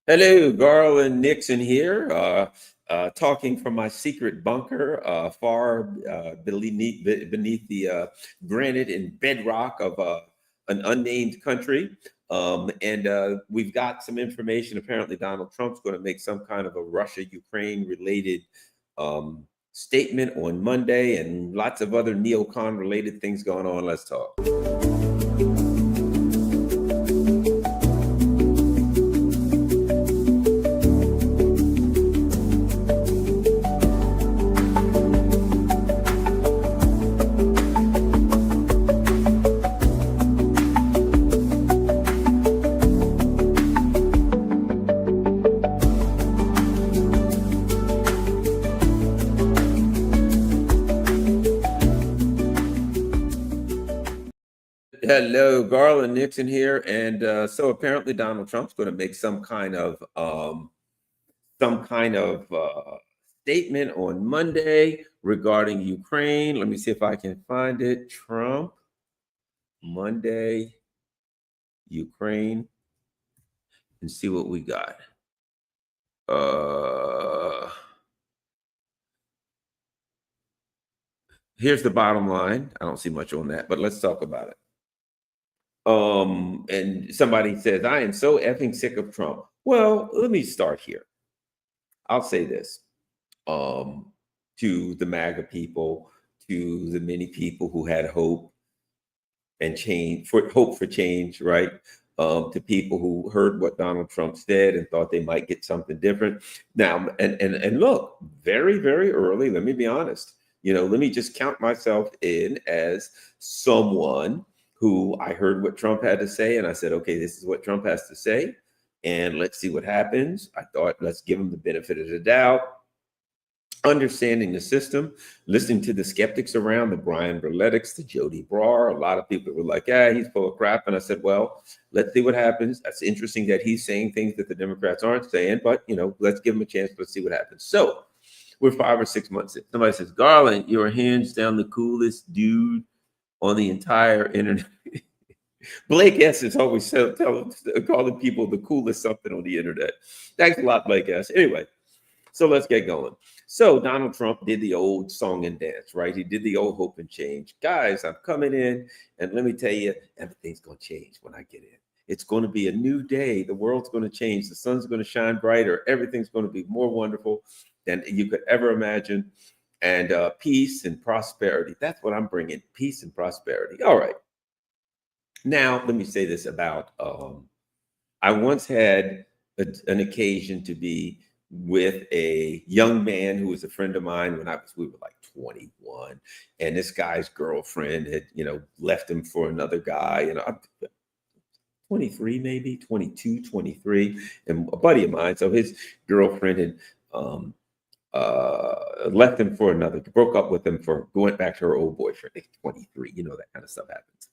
Hello, Garland Nixon here, talking from my secret bunker far beneath the granite and bedrock of an unnamed country. And we've got some information. Apparently, Donald Trump's going to make some kind of a Russia-Ukraine related statement on Monday, and lots of other neocon related things going on. Let's talk. Hello, Garland Nixon here, and so apparently Donald Trump's going to make some kind of statement on Monday regarding Ukraine. Let me see if I can find it. Trump Monday, Ukraine, and see what we got. Here's the bottom line. I don't see much on that, but let's talk about it. And somebody says, I am so effing sick of Trump. Well, let me start here. I'll say this to the MAGA people, to the many people who had hope and hope for change, right? To people who heard what Donald Trump said and thought they might get something different. Now, and look, very, very early, let me be honest. Let me just count myself in as someone who I heard what Trump had to say, and I said, okay, this is what Trump has to say, and let's see what happens. I thought, let's give him the benefit of the doubt, understanding the system, listening to the skeptics around, the Brian Berletics, the Jody Brar. A lot of people were like, he's full of crap. And I said, well, let's see what happens. That's interesting that he's saying things that the Democrats aren't saying, but, let's give him a chance. Let's see what happens. So we're 5 or 6 months in. Somebody says, Garland, you're hands down the coolest dude on the entire internet. Blake S. is always calling people the coolest something on the internet. Thanks a lot, Blake S. Anyway, so let's get going. So Donald Trump did the old song and dance, right? He did the old hope and change. Guys, I'm coming in, and let me tell you, everything's going to change when I get in. It's going to be a new day. The world's going to change. The sun's going to shine brighter. Everything's going to be more wonderful than you could ever imagine. And peace and prosperity. That's what I'm bringing, peace and prosperity. All right. Now, let me say this about, I once had an occasion to be with a young man who was a friend of mine when we were like 21. And this guy's girlfriend had, left him for another guy, 23, maybe 22, 23, and a buddy of mine. So his girlfriend had, left him for another, broke up with him for going back to her old boyfriend. 23, that kind of stuff happens.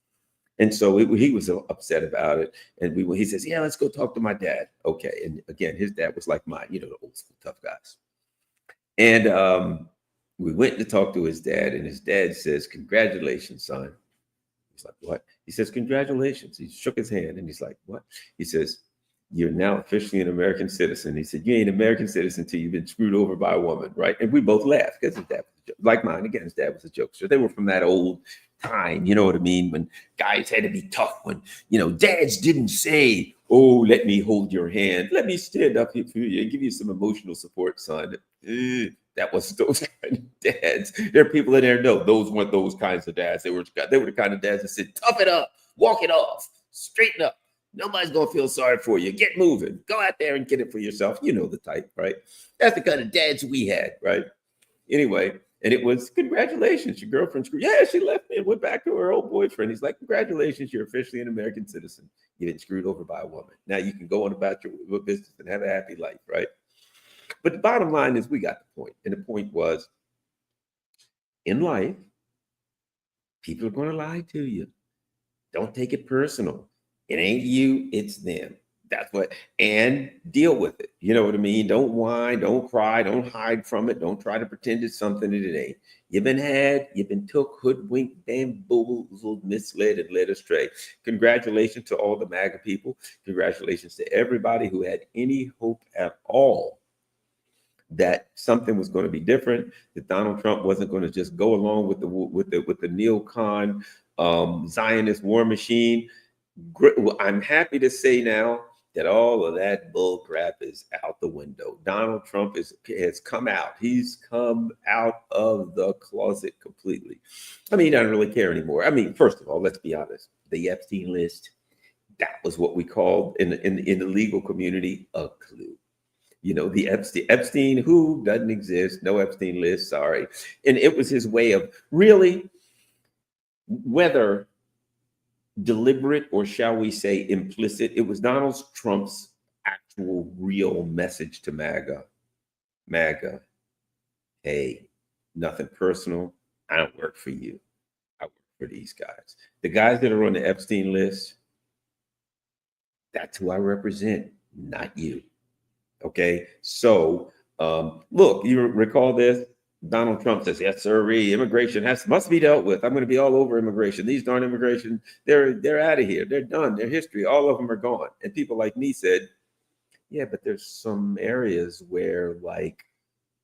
And so he was upset about it. And he says, yeah, let's go talk to my dad. Okay. And again, his dad was like mine, the old school tough guys. And we went to talk to his dad, and his dad says, congratulations, son. He's like, what? He says, congratulations. He shook his hand, and he's like, what? He says, you're now officially an American citizen. He said, you ain't an American citizen until you've been screwed over by a woman, right? And we both laughed because his dad was a joke. Like mine, again, his dad was a jokester. They were from that old time, you know what I mean? When guys had to be tough, when, dads didn't say, oh, let me hold your hand. Let me stand up here for you and give you some emotional support, son. That was those kind of dads. There are people in there, no, those weren't those kinds of dads. They were the kind of dads that said, tough it up, walk it off, straighten up. Nobody's going to feel sorry for you. Get moving. Go out there and get it for yourself. You know the type, right? That's the kind of dads we had, right? Anyway, and it was, congratulations, your girlfriend screwed. Yeah, she left me and went back to her old boyfriend. He's like, congratulations, you're officially an American citizen. You didn't screwed over by a woman. Now you can go on about your business and have a happy life, right? But the bottom line is we got the point. And the point was, in life, people are going to lie to you. Don't take it personal. It ain't you, it's them. That's what, and deal with it. You know what I mean? Don't whine, don't cry, don't hide from it. Don't try to pretend it's something that it ain't. You've been had, you've been took, hoodwinked, bamboozled, misled, and led astray. Congratulations to all the MAGA people. Congratulations to everybody who had any hope at all that something was going to be different, that Donald Trump wasn't going to just go along with the neocon Zionist war machine. Well, I'm happy to say now that all of that bull crap is out the window. Donald Trump has come out. He's come out of the closet completely. I mean, he doesn't really care anymore. I mean, first of all, let's be honest. The Epstein list, that was what we called in the legal community a clue. You know, the Epstein who doesn't exist, no Epstein list, sorry. And it was his way of really, whether deliberate or shall we say implicit, it was Donald Trump's actual real message to MAGA, hey, nothing personal, I don't work for you, I work for these guys. The guys that are on the Epstein list, that's who I represent, not you. Okay, so look, you recall this? Donald Trump says, "Yes, sir. Immigration must be dealt with. I'm going to be all over immigration. These darn immigration, they're out of here. They're done. Their history, all of them are gone." And people like me said, "Yeah, but there's some areas where, like,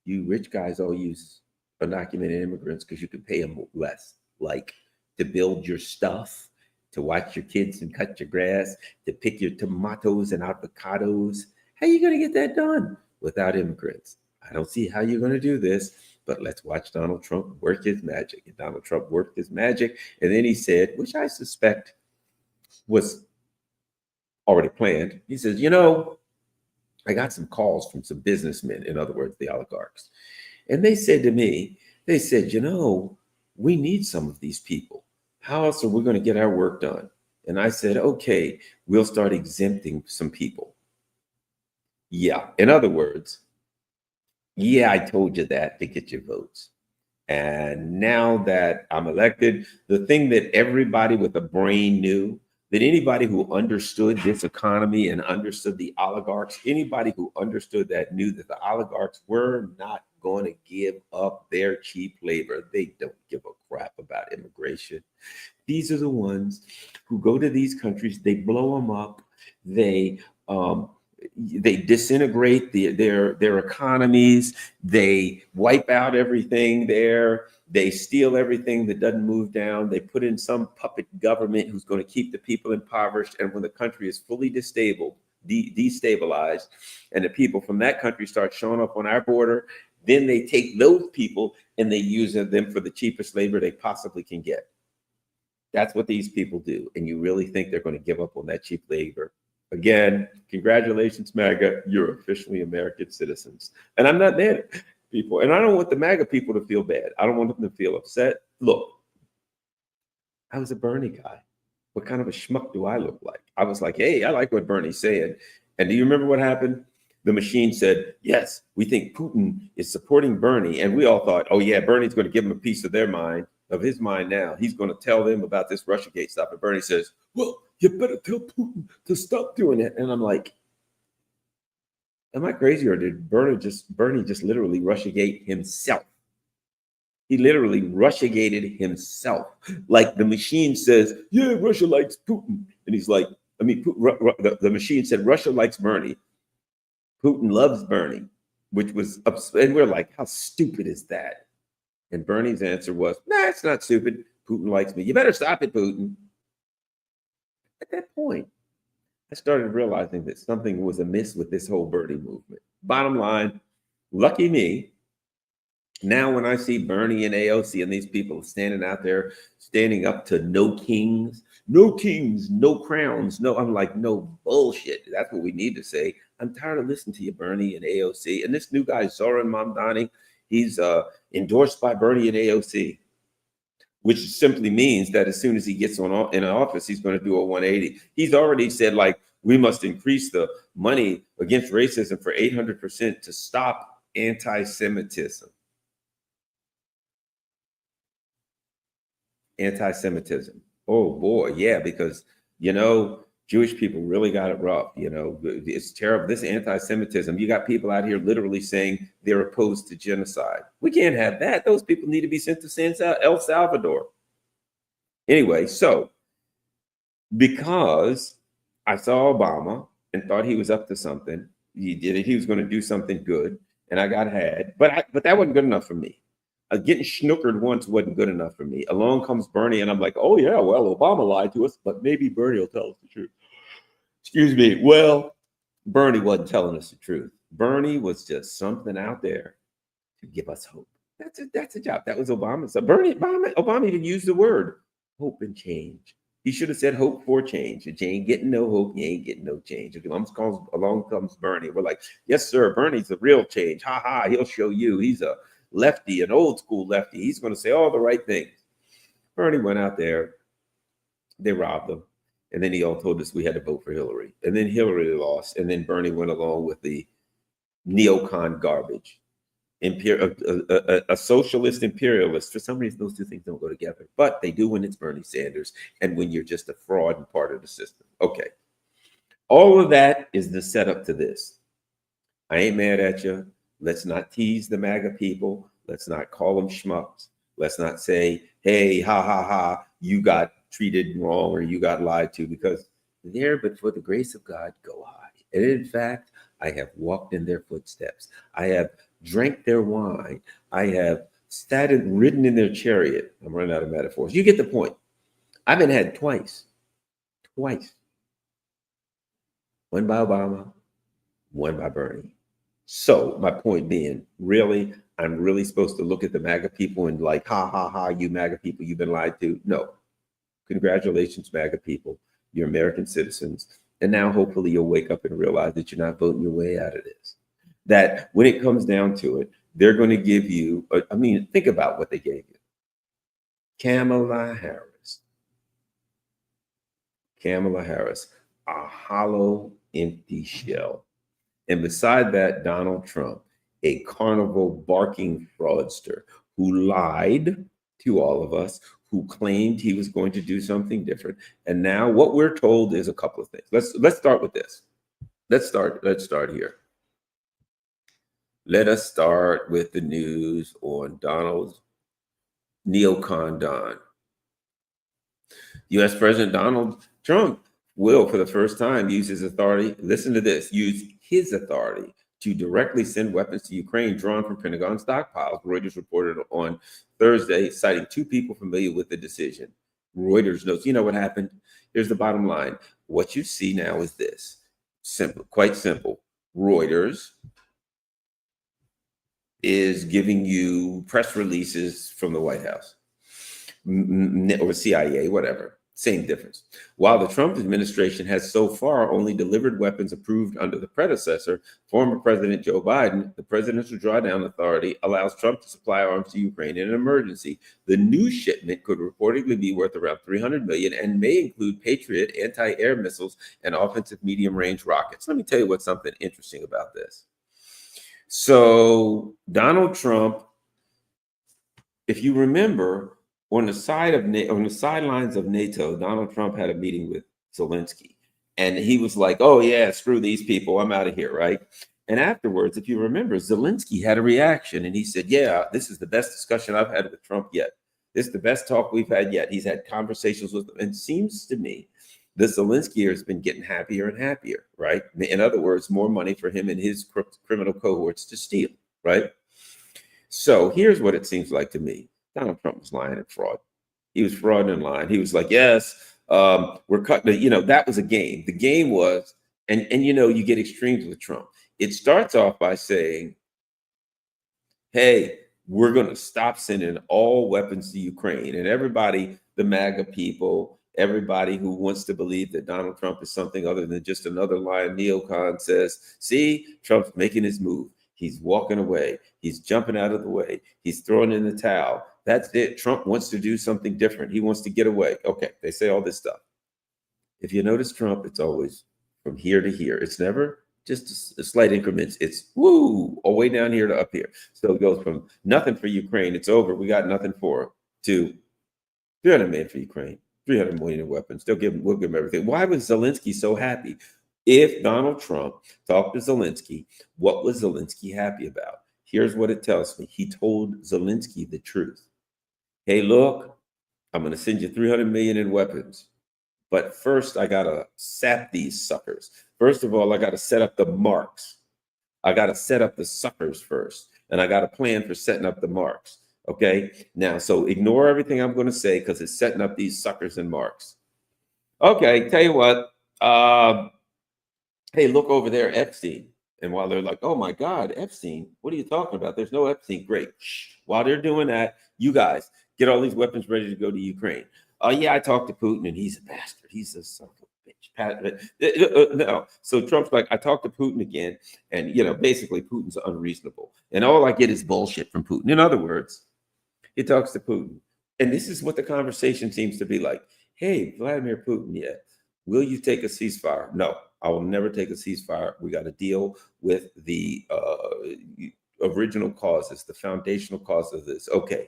you rich guys all use undocumented immigrants because you can pay them less, like to build your stuff, to watch your kids and cut your grass, to pick your tomatoes and avocados. How are you going to get that done without immigrants? I don't see how you're going to do this, but let's watch Donald Trump work his magic." And Donald Trump worked his magic. And then he said, which I suspect was already planned, he says, "You know, I got some calls from some businessmen, in other words, the oligarchs. And they said to me, they said, you know, we need some of these people. How else are we going to get our work done?" And I said, "Okay, we'll start exempting some people." Yeah. In other words, yeah, I told you that to get your votes. And now that I'm elected, the thing that everybody with a brain knew, that anybody who understood this economy and understood the oligarchs, anybody who understood that knew that the oligarchs were not going to give up their cheap labor. They don't give a crap about immigration. These are the ones who go to these countries, they blow them up, um, they disintegrate their economies, they wipe out everything there, they steal everything that doesn't move down, they put in some puppet government who's going to keep the people impoverished, and when the country is fully destabilized, and the people from that country start showing up on our border, then they take those people and they use them for the cheapest labor they possibly can get. That's what these people do. And you really think they're going to give up on that cheap labor? Again, congratulations, MAGA. You're officially American citizens. And I'm not mad at people. And I don't want the MAGA people to feel bad. I don't want them to feel upset. Look, I was a Bernie guy. What kind of a schmuck do I look like? I was like, hey, I like what Bernie's saying. And do you remember what happened? The machine said, yes, we think Putin is supporting Bernie. And we all thought, oh, yeah, Bernie's going to give them a piece of their mind, of his mind now. He's going to tell them about this Russiagate stuff. And Bernie says, well, you better tell Putin to stop doing it. And I'm like, am I crazy, or did Bernie just literally Russiagate himself? He literally Russiagated himself. Like the machine says, yeah, Russia likes Putin. And he's like, I mean, the machine said, Russia likes Bernie. Putin loves Bernie, which was, and we're like, how stupid is that? And Bernie's answer was, nah, it's not stupid. Putin likes me. You better stop it, Putin. At that point, I started realizing that something was amiss with this whole Bernie movement. Bottom line, lucky me. Now, when I see Bernie and AOC and these people standing out there, standing up to no kings, no crowns, no, I'm like, no bullshit. That's what we need to say. I'm tired of listening to you, Bernie and AOC. And this new guy, Zoran Mamdani, he's endorsed by Bernie and AOC, which simply means that as soon as he gets in office, he's going to do a 180. He's already said, like, we must increase the money against racism for 800% to stop anti-Semitism. Anti-Semitism. Oh boy, yeah, because you know Jewish people really got it rough. You know, it's terrible. This anti-Semitism, you got people out here literally saying they're opposed to genocide. We can't have that. Those people need to be sent to El Salvador. Anyway, so because I saw Obama and thought he was up to something, he did it. He was going to do something good, and I got had. But that wasn't good enough for me. Getting snookered once wasn't good enough for me. Along comes Bernie, and I'm like, oh yeah, well, Obama lied to us, but maybe Bernie will tell us the truth. Excuse me. Well, Bernie wasn't telling us the truth. Bernie was just something out there to give us hope. That's a job. That was Obama. So Obama even used the word hope and change. He should have said hope for change. If you ain't getting no hope, you ain't getting no change. Along comes Bernie. We're like, yes, sir, Bernie's the real change. Ha ha, he'll show you. He's a lefty, an old school lefty. He's going to say all the right things. Bernie went out there. They robbed him. And then he all told us we had to vote for Hillary. And then Hillary lost. And then Bernie went along with the neocon garbage. A socialist imperialist. For some reason, those two things don't go together. But they do when it's Bernie Sanders and when you're just a fraud and part of the system. Okay. All of that is the setup to this. I ain't mad at you. Let's not tease the MAGA people. Let's not call them schmucks. Let's not say, hey, ha, ha, ha, you got treated wrong or you got lied to, because there, but for the grace of God, go I. And in fact, I have walked in their footsteps. I have drank their wine. I have ridden in their chariot. I'm running out of metaphors. You get the point. I've been had twice. One by Obama, one by Bernie. So my point being, really, I'm really supposed to look at the MAGA people and like, ha, ha, ha, you MAGA people, you've been lied to? No. Congratulations, MAGA people. You're American citizens. And now hopefully you'll wake up and realize that you're not voting your way out of this. That when it comes down to it, they're going to give you, think about what they gave you. Kamala Harris, a hollow, empty shell. And beside that, Donald Trump, a carnival barking fraudster who lied to all of us, who claimed he was going to do something different. And now what we're told is a couple of things. Let's start with this. Let's start here. Let us start with the news on Donald's Neocon Don. U.S. President Donald Trump will, for the first time, use his authority. Listen to this. Use his authority to directly send weapons to Ukraine drawn from Pentagon stockpiles. Reuters reported on Thursday, citing two people familiar with the decision. Reuters notes, you know what happened? Here's the bottom line. What you see now is this. Simple, quite simple. Reuters is giving you press releases from the White House or CIA, whatever. Same difference. While the Trump administration has so far only delivered weapons approved under the predecessor, former President Joe Biden, the presidential drawdown authority allows Trump to supply arms to Ukraine in an emergency. The new shipment could reportedly be worth around $300 million and may include Patriot anti-air missiles and offensive medium-range rockets. Let me tell you what's something interesting about this. So Donald Trump, if you remember, on the sidelines of NATO, Donald Trump had a meeting with Zelensky, and he was like, "Oh yeah, screw these people, I'm out of here," right? And afterwards, if you remember, Zelensky had a reaction, and he said, "Yeah, this is the best discussion I've had with Trump yet. This is the best talk we've had yet." He's had conversations with him, and it seems to me that Zelensky has been getting happier and happier, right? In other words, more money for him and his criminal cohorts to steal, right? So here's what it seems like to me. Donald Trump was lying and fraud. He was fraud and lying. He was like, yes, we're cutting, that was a game. The game was, and you get extremes with Trump. It starts off by saying, hey, we're going to stop sending all weapons to Ukraine. And everybody, the MAGA people, everybody who wants to believe that Donald Trump is something other than just another lying neocon says, see, Trump's making his move. He's walking away. He's jumping out of the way. He's throwing in the towel. That's it. Trump wants to do something different. He wants to get away. Okay, they say all this stuff. If you notice Trump, it's always from here to here. It's never just a slight increments. It's woo, all the way down here to up here. So it goes from nothing for Ukraine. It's over. We got nothing for him to $300 million for Ukraine. 300 million in weapons. We'll give him everything. Why was Zelensky so happy? If Donald Trump talked to Zelensky, what was Zelensky happy about? Here's what it tells me. He told Zelensky the truth. Hey, look, I'm going to send you 300 million in weapons. But first, I got to sap these suckers. First of all, I got to set up the marks. I got to set up the suckers first. And I got a plan for setting up the marks. Okay. Now, so ignore everything I'm going to say because it's setting up these suckers and marks. Okay. Tell you what. Hey, look over there, Epstein. And while they're like, oh my God, Epstein, what are you talking about? There's no Epstein. Great. Shh. While they're doing that, you guys get all these weapons ready to go to Ukraine. Oh, yeah, I talked to Putin and he's a bastard. He's a son of a bitch. No. So Trump's like, I talked to Putin again. And, basically Putin's unreasonable. And all I get is bullshit from Putin. In other words, he talks to Putin. And this is what the conversation seems to be like. Hey, Vladimir Putin, yeah, will you take a ceasefire? No, I will never take a ceasefire. We got to deal with the original causes, the foundational cause of this. Okay.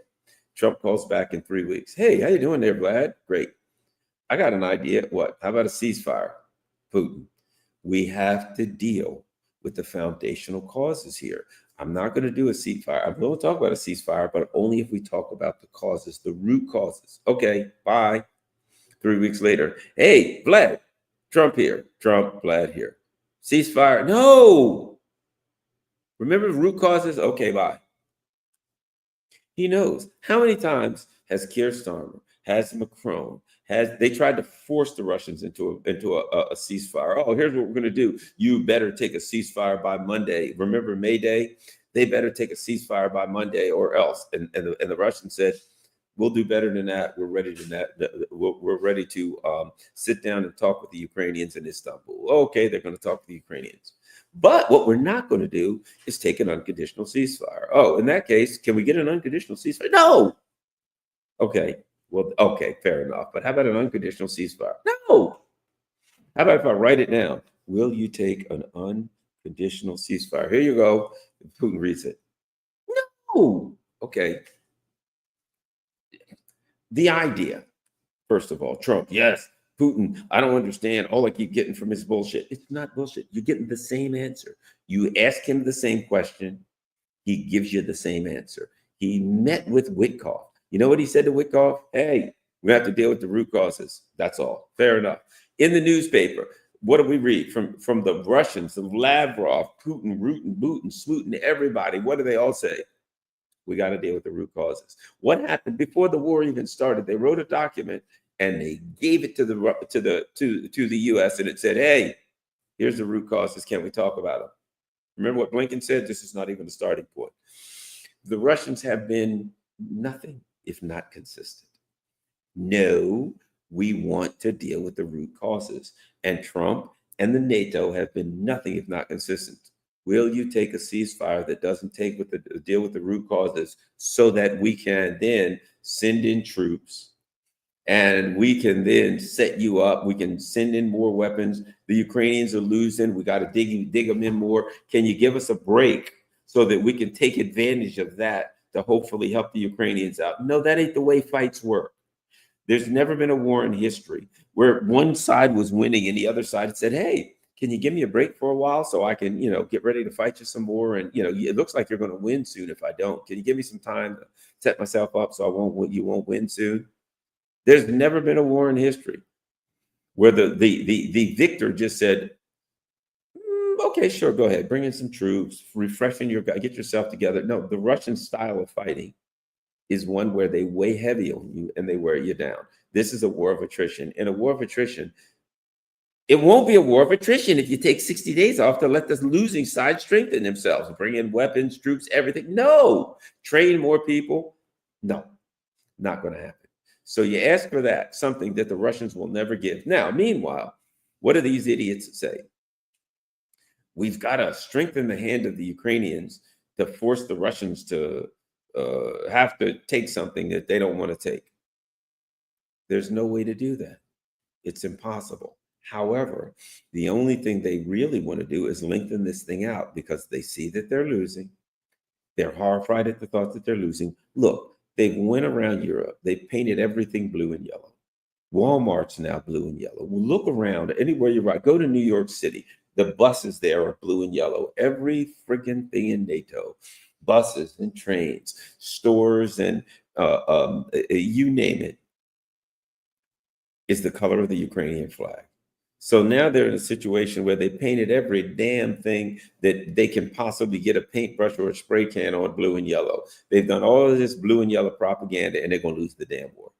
Trump calls back in 3 weeks. Hey, how you doing there, Vlad? Great. I got an idea. What? How about a ceasefire? Putin, we have to deal with the foundational causes here. I'm not going to do a ceasefire. I'm going to talk about a ceasefire, but only if we talk about the causes, the root causes. Okay, bye. 3 weeks later. Hey, Vlad, Trump here. Trump, Vlad here. Ceasefire. No. Remember the root causes? Okay, bye. He knows. How many times has Keir Starmer, has Macron, they tried to force the Russians into a ceasefire? Oh, here's what we're going to do. You better take a ceasefire by Monday. Remember May Day? They better take a ceasefire by Monday or else. And the Russians said, we'll do better than that. We're ready to We're ready to sit down and talk with the Ukrainians in Istanbul. Okay, they're going to talk to the Ukrainians. But what we're not going to do is take an unconditional ceasefire. Oh, in that case, can we get an unconditional ceasefire? No. Okay. Well, okay, fair enough. But how about an unconditional ceasefire? No. How about if I write it down? Will you take an unconditional ceasefire? Here you go. Putin reads it. No. Okay. The idea, first of all, Trump, yes. Putin, I don't understand. All I keep getting from his bullshit. It's not bullshit. You're getting the same answer. You ask him the same question, he gives you the same answer. He met with Witkoff. You know what he said to Witkoff? Hey, we have to deal with the root causes. That's all. Fair enough. In the newspaper, what do we read from the Russians, the Lavrov, Putin, Rootin, Bootin, Smootin, everybody? What do they all say? We got to deal with the root causes. What happened before the war even started? They wrote a document and they gave it to the U.S. and it said, "Hey, here's the root causes. Can we talk about them?" Remember what Blinken said? This is not even the starting point. The Russians have been nothing if not consistent. No, we want to deal with the root causes, and Trump and the NATO have been nothing if not consistent. Will you take a ceasefire that doesn't deal with the root causes so that we can then send in troops and we can then set you up? We can send in more weapons. The Ukrainians are losing. We got to dig them in more. Can you give us a break so that we can take advantage of that to hopefully help the Ukrainians out? No, that ain't the way fights work. There's never been a war in history where one side was winning and the other side said, hey, can you give me a break for a while so I can, get ready to fight you some more? And, it looks like you're going to win soon if I don't. Can you give me some time to set myself up so you won't win soon? There's never been a war in history where the victor just said, okay, sure, go ahead. Bring in some troops, refreshing get yourself together. No, the Russian style of fighting is one where they weigh heavy on you and they wear you down. This is a war of attrition. In a war of attrition, it won't be a war of attrition if you take 60 days off to let the losing side strengthen themselves, bring in weapons, troops, everything. No. Train more people. No, not going to happen. So you ask for that, something that the Russians will never give. Now, meanwhile, what do these idiots say? We've got to strengthen the hand of the Ukrainians to force the Russians to have to take something that they don't want to take. There's no way to do that. It's impossible. However, the only thing they really want to do is lengthen this thing out because they see that they're losing. They're horrified at the thought that they're losing. Look, they've went around Europe. They've painted everything blue and yellow. Walmart's now blue and yellow. Well, look around anywhere you ride. Go to New York City. The buses there are blue and yellow. Every freaking thing in NATO, buses and trains, stores, and you name it, is the color of the Ukrainian flag. So now they're in a situation where they painted every damn thing that they can possibly get a paintbrush or a spray can on blue and yellow. They've done all of this blue and yellow propaganda, and they're going to lose the damn war.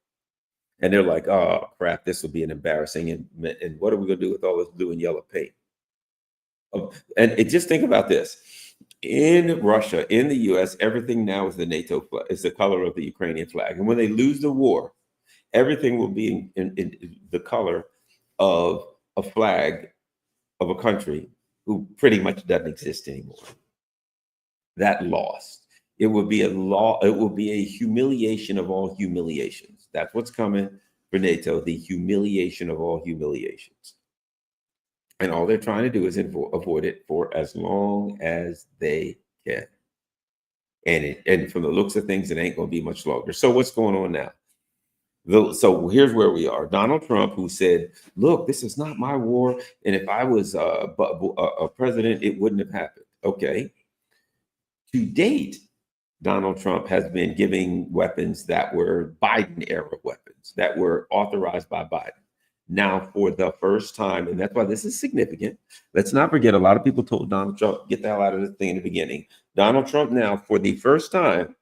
And they're like, oh, crap, this will be an embarrassing. And what are we going to do with all this blue and yellow paint? And just think about this. In Russia, in the US, everything now is the NATO flag, is the color of the Ukrainian flag. And when they lose the war, everything will be in the color of a flag of a country who pretty much doesn't exist anymore. That lost. It will be a humiliation of all humiliations. That's what's coming for NATO, the humiliation of all humiliations. And all they're trying to do is avoid it for as long as they can. And from the looks of things, it ain't going to be much longer. So what's going on now? So here's where we are. Donald Trump, who said, look, this is not my war. And if I was a president, it wouldn't have happened. Okay. To date, Donald Trump has been giving weapons that were Biden era weapons that were authorized by Biden. Now, for the first time, and that's why this is significant. Let's not forget, a lot of people told Donald Trump, get the hell out of this thing in the beginning. Donald Trump now, for the first time,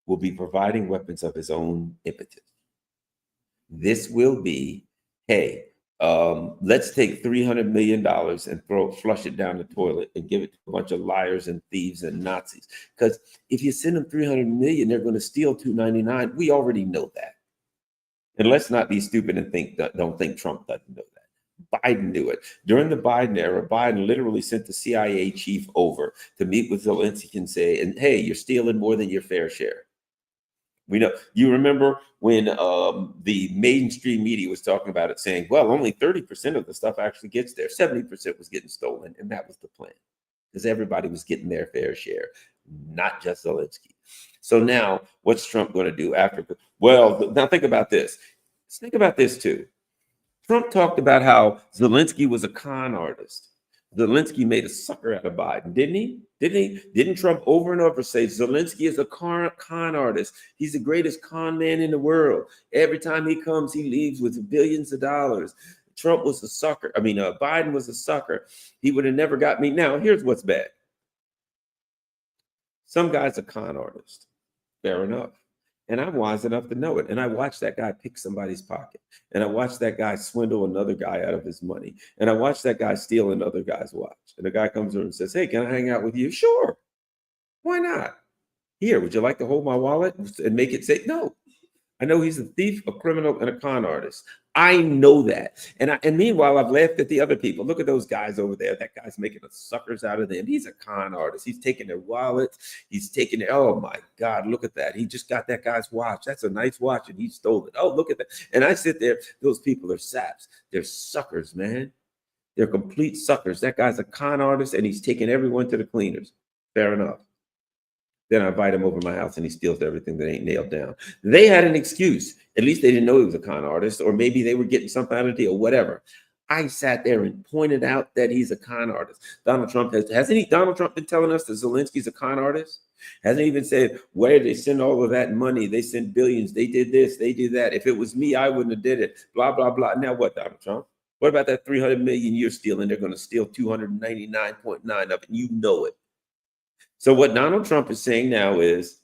will be providing weapons of his own impetus. This will be, hey, let's take $300 million and flush it down the toilet and give it to a bunch of liars and thieves and Nazis. Because if you send them $300 million, they're going to steal $299. We already know that. And let's not be stupid and don't think Trump doesn't know that. Biden knew it. During the Biden era, Biden literally sent the CIA chief over to meet with Zelensky and say, and hey, you're stealing more than your fair share. We know, you remember when the mainstream media was talking about it, saying, well, only 30% of the stuff actually gets there. 70% was getting stolen. And that was the plan, because everybody was getting their fair share, not just Zelensky. So now what's Trump going to do after? Well, now think about this. Let's think about this too. Trump talked about how Zelensky was a con artist. Zelensky made a sucker out of Biden, didn't he? Didn't Trump over and over say Zelensky is a con artist? He's the greatest con man in the world. Every time he comes, he leaves with billions of dollars. Trump was a sucker. Biden was a sucker. He would have never got me. Now, here's what's bad. Some guy's a con artist. Fair enough. And I'm wise enough to know it. And I watched that guy pick somebody's pocket. And I watched that guy swindle another guy out of his money. And I watched that guy steal another guy's watch. And the guy comes over and says, hey, can I hang out with you? Sure. Why not? Here, would you like to hold my wallet and make it say no? I know he's a thief, a criminal, and a con artist. I know that. And meanwhile, I've laughed at the other people. Look at those guys over there. That guy's making suckers out of them. He's a con artist. He's taking their wallets. He's taking their, oh my God, look at that. He just got that guy's watch. That's a nice watch and he stole it. Oh, look at that. And I sit there, those people are saps. They're suckers, man. They're complete suckers. That guy's a con artist and he's taking everyone to the cleaners. Fair enough. Then I invite him over to my house and he steals everything that ain't nailed down. They had an excuse. At least they didn't know he was a con artist, or maybe they were getting something out of the deal, whatever. I sat there and pointed out that he's a con artist. Donald Trump hasn't Donald Trump been telling us that Zelensky's a con artist? Hasn't even said, where did they send all of that money? They sent billions. They did this. They did that. If it was me, I wouldn't have did it. Blah, blah, blah. Now what, Donald Trump? What about that 300 million you're stealing? They're going to steal 299.9 of it. You know it. So what Donald Trump is saying now is,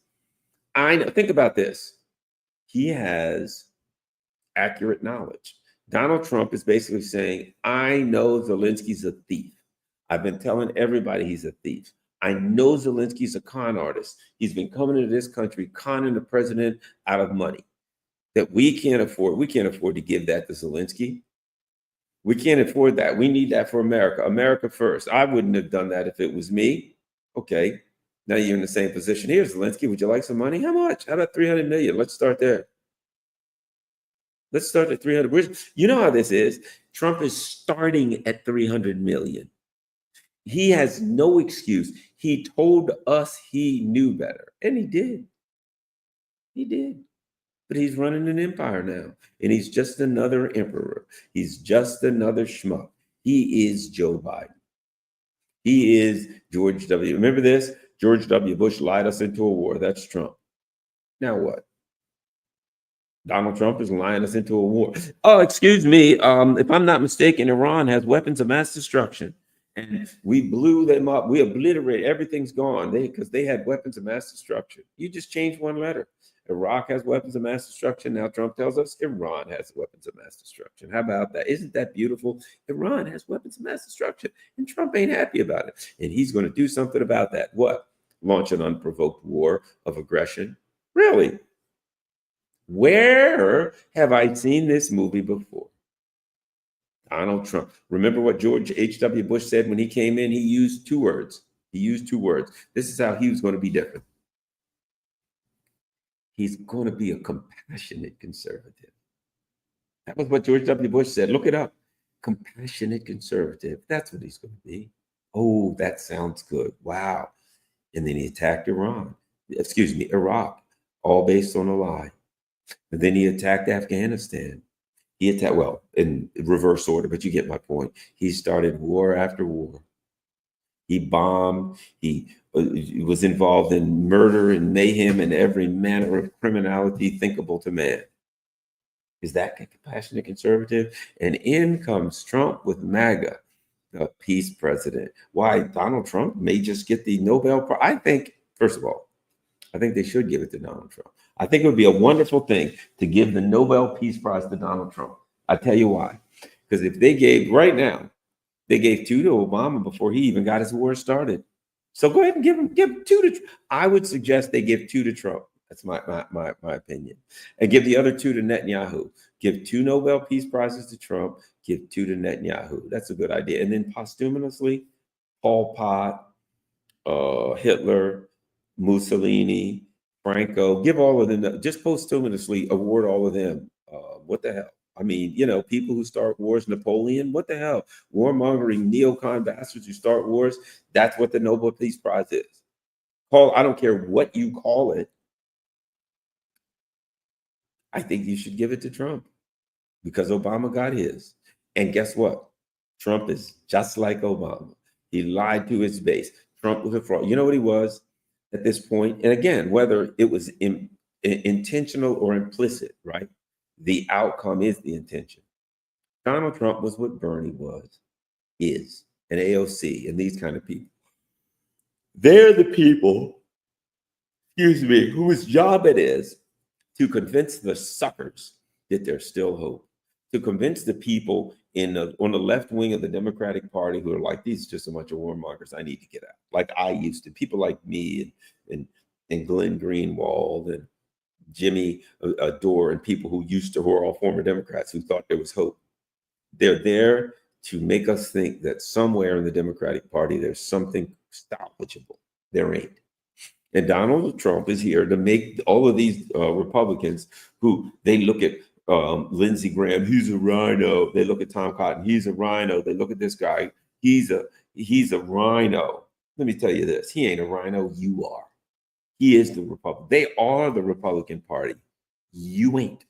think about this. He has accurate knowledge. Donald Trump is basically saying, I know Zelensky's a thief. I've been telling everybody he's a thief. I know Zelensky's a con artist. He's been coming into this country, conning the president out of money that we can't afford. We can't afford to give that to Zelensky. We can't afford that. We need that for America. America first. I wouldn't have done that if it was me. Okay. Now you're in the same position. Here's Zelensky. Would you like some money? How much? How about 300 million? Let's start there. Let's start at 300. You know how this is. Trump is starting at 300 million. He has no excuse. He told us he knew better. And he did. He did. but he's running an empire now. And he's just another emperor. He's just another schmuck. He is Joe Biden. He is George W. Remember this? George W. Bush lied us into a war. That's Trump. Now what? Donald Trump is lying us into a war. Oh, excuse me. If I'm not mistaken, Iran has weapons of mass destruction. And we blew them up. We obliterated. Everything's gone. Because they had weapons of mass destruction. You just changed one letter. Iraq has weapons of mass destruction. Now Trump tells us Iran has weapons of mass destruction. How about that? Isn't that beautiful? Iran has weapons of mass destruction. And Trump ain't happy about it. And he's going to do something about that. What? Launch an unprovoked war of aggression? Really? Where have I seen this movie before? Donald Trump. Remember what George H.W. Bush said when he came in? He used two words. This is how he was going to be different. He's going to be a compassionate conservative. That was what George W. Bush said. Look it up. Compassionate conservative. That's what he's going to be. Oh, that sounds good. Wow. And then he attacked Iraq, all based on a lie. And then he attacked Afghanistan. He attacked, well, in reverse order, but you get my point. He started war after war. He bombed. He was involved in murder and mayhem and every manner of criminality thinkable to man. Is that compassionate conservative? And in comes Trump with MAGA, the peace president. Why? Donald Trump may just get the Nobel Prize. I think, first of all, I think they should give it to Donald Trump. I think it would be a wonderful thing to give the Nobel Peace Prize to Donald Trump. I'll tell you why. Because if they gave, right now, they gave 2 to Obama before he even got his war started. So go ahead and give 2 to, I would suggest they give 2 to Trump. That's my opinion. And give the other 2 to Netanyahu. Give 2 Nobel Peace Prizes to Trump. Give 2 to Netanyahu. That's a good idea. And then posthumously, Pol Pot, Hitler, Mussolini, Franco, give all of them, just posthumously award all of them. What the hell? I mean, people who start wars, Napoleon, what the hell? Warmongering neocon bastards who start wars, that's what the Nobel Peace Prize is. I don't care what you call it. I think you should give it to Trump because Obama got his. And guess what? Trump is just like Obama. He lied to his base. Trump was a fraud. You know what he was at this point? And again, whether it was intentional or implicit, right? The outcome is the intention. Donald Trump was what Bernie is, and AOC, and these kind of people. They're the people, whose job it is to convince the suckers that there's still hope, to convince the people on the left wing of the Democratic Party who are like, these are just a bunch of warmongers, I need to get out. Like I used to, people like me and Glenn Greenwald and Jimmy Dore and people who are all former Democrats who thought there was hope. They're there to make us think that somewhere in the Democratic Party there's something salvageable. There ain't. And Donald Trump is here to make all of these Republicans who they look at Lindsey Graham, he's a rhino. They look at Tom Cotton, he's a rhino. They look at this guy, he's a rhino. Let me tell you this, he ain't a rhino, you are. He is the Republican. They are the Republican Party. You ain't.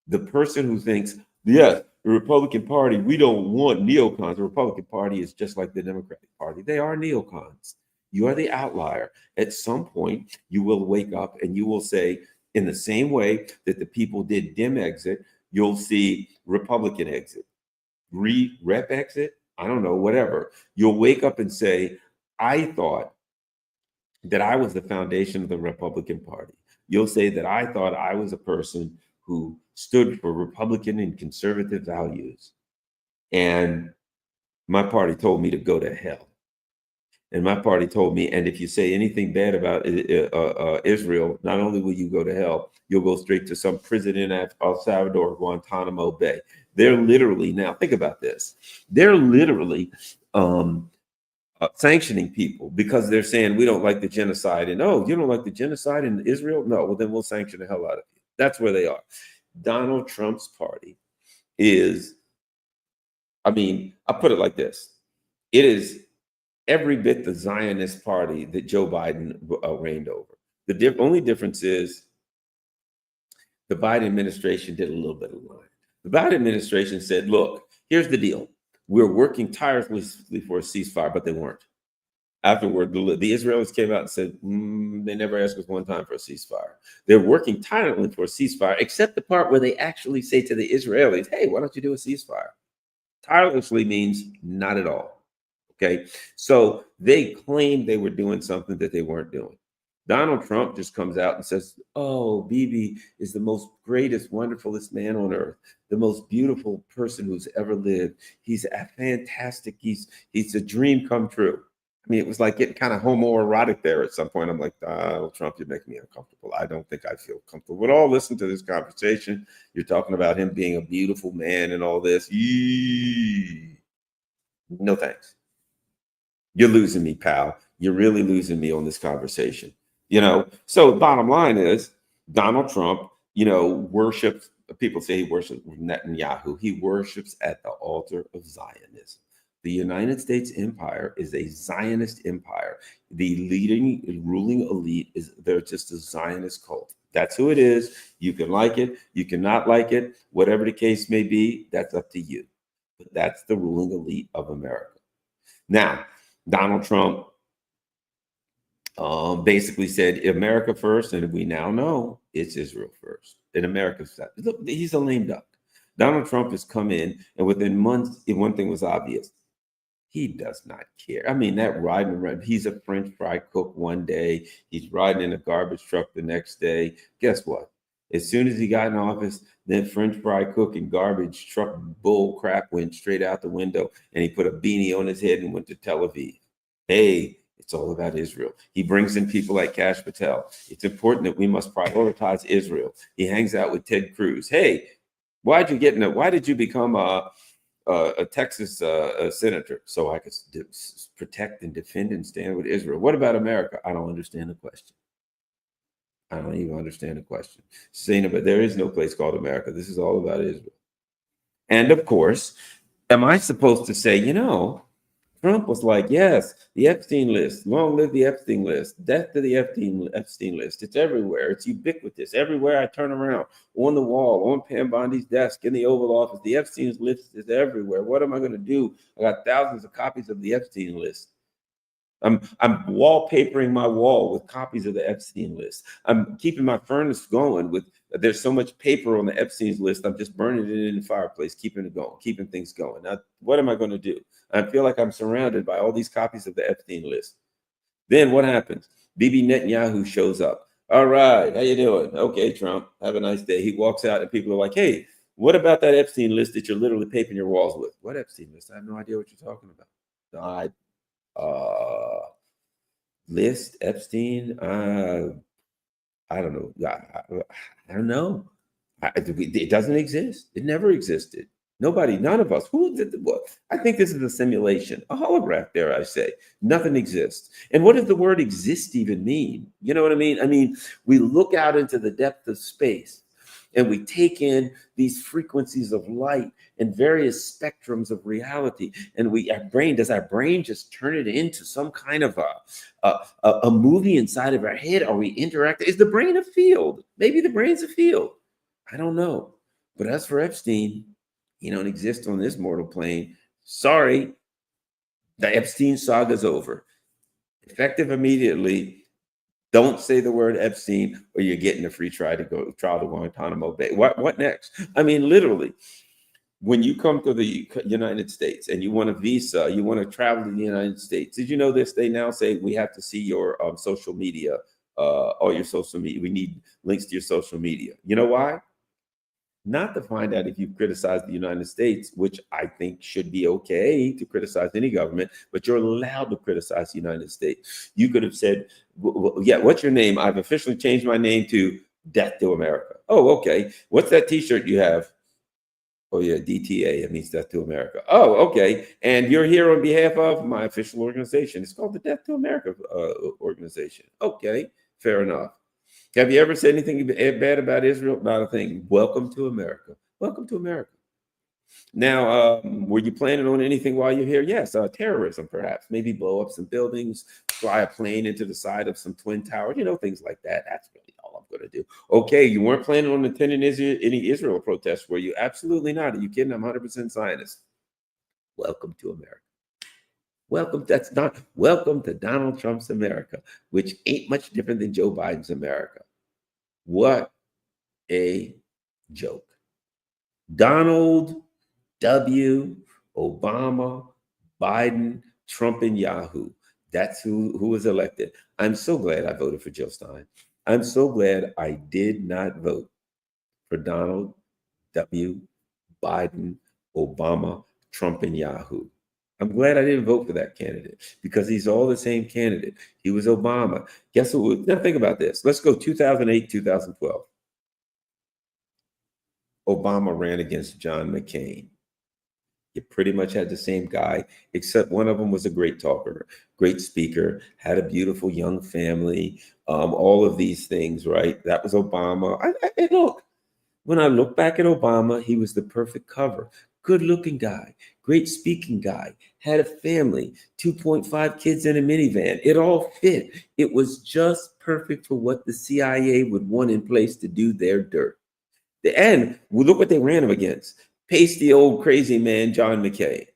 The person who thinks, yes, the Republican Party, we don't want neocons. The Republican Party is just like the Democratic Party. They are neocons. You are the outlier. At some point, you will wake up and you will say, in the same way that the people did Dem exit, you'll see Republican exit, Rep exit, I don't know, whatever. You'll wake up and say, I thought that I was the foundation of the Republican Party. You'll say that I thought I was a person who stood for Republican and conservative values. And my party told me to go to hell. And my party told me, and if you say anything bad about Israel, not only will you go to hell, you'll go straight to some prison in El Salvador, Guantanamo Bay. They're literally, now think about this, they're literally sanctioning people because they're saying we don't like the genocide. And you don't like the genocide in Israel? No, well then we'll sanction the hell out of you. That's where they are. Donald Trump's party is, I'll put it like this. It is every bit the Zionist party that Joe Biden reigned over. The only difference is The Biden administration did a little bit of lying. The Biden administration said, look, here's the deal. We're working tirelessly for a ceasefire, but they weren't. Afterward, the Israelis came out and said, they never asked us one time for a ceasefire. They're working tirelessly for a ceasefire, except the part where they actually say to the Israelis, hey, why don't you do a ceasefire? Tirelessly means not at all. Okay. So they claimed they were doing something that they weren't doing. Donald Trump just comes out and says, oh, Bibi is the most greatest, wonderfulest man on earth, the most beautiful person who's ever lived. He's a fantastic. He's a dream come true. I mean, it was like getting kind of homoerotic there at some point. I'm like, Donald Trump, you're making me uncomfortable. I don't think I feel comfortable at all. Listen to this conversation. You're talking about him being a beautiful man and all this. Yee. No thanks. You're losing me, pal. You're really losing me on this conversation. So bottom line is Donald Trump, worships, people say he worships Netanyahu. He worships at the altar of Zionism. The United States empire is a Zionist empire. The leading ruling elite they're just a Zionist cult. That's who it is. You can like it. You cannot like it. Whatever the case may be, that's up to you. But that's the ruling elite of America. Now, Donald Trump basically said America first, and we now know it's Israel first. And America, look, he's a lame duck. Donald Trump has come in, and within months, one thing was obvious. He does not care. I mean, that riding around, he's a French fry cook one day. He's riding in a garbage truck the next day. Guess what? As soon as he got in office, then French fry cook and garbage truck bull crap went straight out the window, and he put a beanie on his head and went to Tel Aviv. Hey, it's all about Israel. He brings in people like Kash Patel. It's important that we must prioritize Israel. He hangs out with Ted Cruz. Hey, why did you become a Texas senator? So I could protect and defend and stand with Israel. What about America? I don't understand the question. I don't even understand the question. Saying, but there is no place called America. This is all about Israel. And of course, am I supposed to say, Trump was like, yes, the Epstein list, long live the Epstein list, death to the Epstein list. It's everywhere. It's ubiquitous. Everywhere I turn around, on the wall, on Pam Bondi's desk, in the Oval Office, the Epstein list is everywhere. What am I going to do? I got thousands of copies of the Epstein list. I'm wallpapering my wall with copies of the Epstein list. I'm keeping my furnace going with, there's so much paper on the Epstein's list. I'm just burning it in the fireplace, keeping it going, keeping things going. Now, what am I going to do? I feel like I'm surrounded by all these copies of the Epstein list. Then what happens? Bibi Netanyahu shows up. All right, how you doing? Okay, Trump, have a nice day. He walks out and people are like, hey, what about that Epstein list that you're literally papering your walls with? What Epstein list? I have no idea what you're talking about. List Epstein. I don't know. I don't know. It doesn't exist. It never existed. None of us. Who did what? I think this is a simulation, a holograph, dare I say. Nothing exists. And what does the word exist even mean? You know what I mean? I mean, we look out into the depth of space and we take in these frequencies of light and various spectrums of reality. And does our brain just turn it into some kind of a movie inside of our head? Are we interacting? Is the brain a field? Maybe the brain's a field. I don't know. But as for Epstein, he don't exist on this mortal plane. Sorry, the Epstein saga's over. Effective immediately. Don't say the word Epstein or you're getting a free trial to Guantanamo Bay. What next? I mean, literally, when you come to the United States and you want a visa, you want to travel to the United States. Did you know this? They now say we have to see your social media, all your social media. We need links to your social media. You know why? Not to find out if you criticize the United States, which I think should be okay to criticize any government, but you're allowed to criticize the United States. You could have said, yeah, what's your name? I've officially changed my name to Death to America. Oh, okay. What's that t-shirt you have? Oh, yeah, DTA. It means Death to America. Oh, okay. And you're here on behalf of my official organization. It's called the Death to America organization. Okay, fair enough. Have you ever said anything bad about Israel? Not a thing. Welcome to America. Welcome to America. Now, were you planning on anything while you're here? Yes, terrorism, perhaps. Maybe blow up some buildings, fly a plane into the side of some twin towers, things like that. That's really all I'm Trump going to do? Okay, you weren't planning on attending any Israel protests, were you? Absolutely not. Are you kidding? I'm 100% Zionist. Welcome to America. Welcome to Donald Trump's America, which ain't much different than Joe Biden's America. What a joke. Donald W. Obama, Biden, Trump, and Yahoo. That's who was elected. I'm so glad I voted for Jill Stein. I'm so glad I did not vote for Donald W. Biden, Obama, Trump, and Yahoo. I'm glad I didn't vote for that candidate because he's all the same candidate. He was Obama. Guess what? Now think about this. Let's go 2008, 2012. Obama ran against John McCain. You pretty much had the same guy, except one of them was a great talker, great speaker, had a beautiful young family, all of these things, right? That was Obama. And look, when I look back at Obama, he was the perfect cover. Good looking guy, great speaking guy, had a family, 2.5 kids in a minivan. It all fit. It was just perfect for what the CIA would want in place to do their dirt. And look what they ran him against. Pasty old crazy man, John McCain.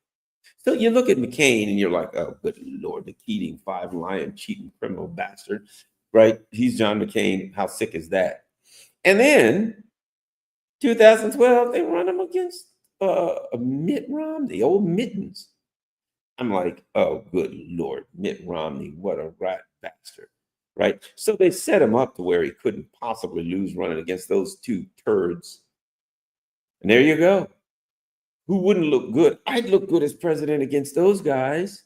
So you look at McCain and you're like, oh, good Lord, the Keating, five-lion, cheating criminal bastard, right? He's John McCain. How sick is that? And then 2012, they run him against Mitt Romney, old Mittens. I'm like, oh, good Lord, Mitt Romney, what a rat bastard, right? So they set him up to where he couldn't possibly lose running against those two turds. And there you go. Who wouldn't look good? I'd look good as president against those guys.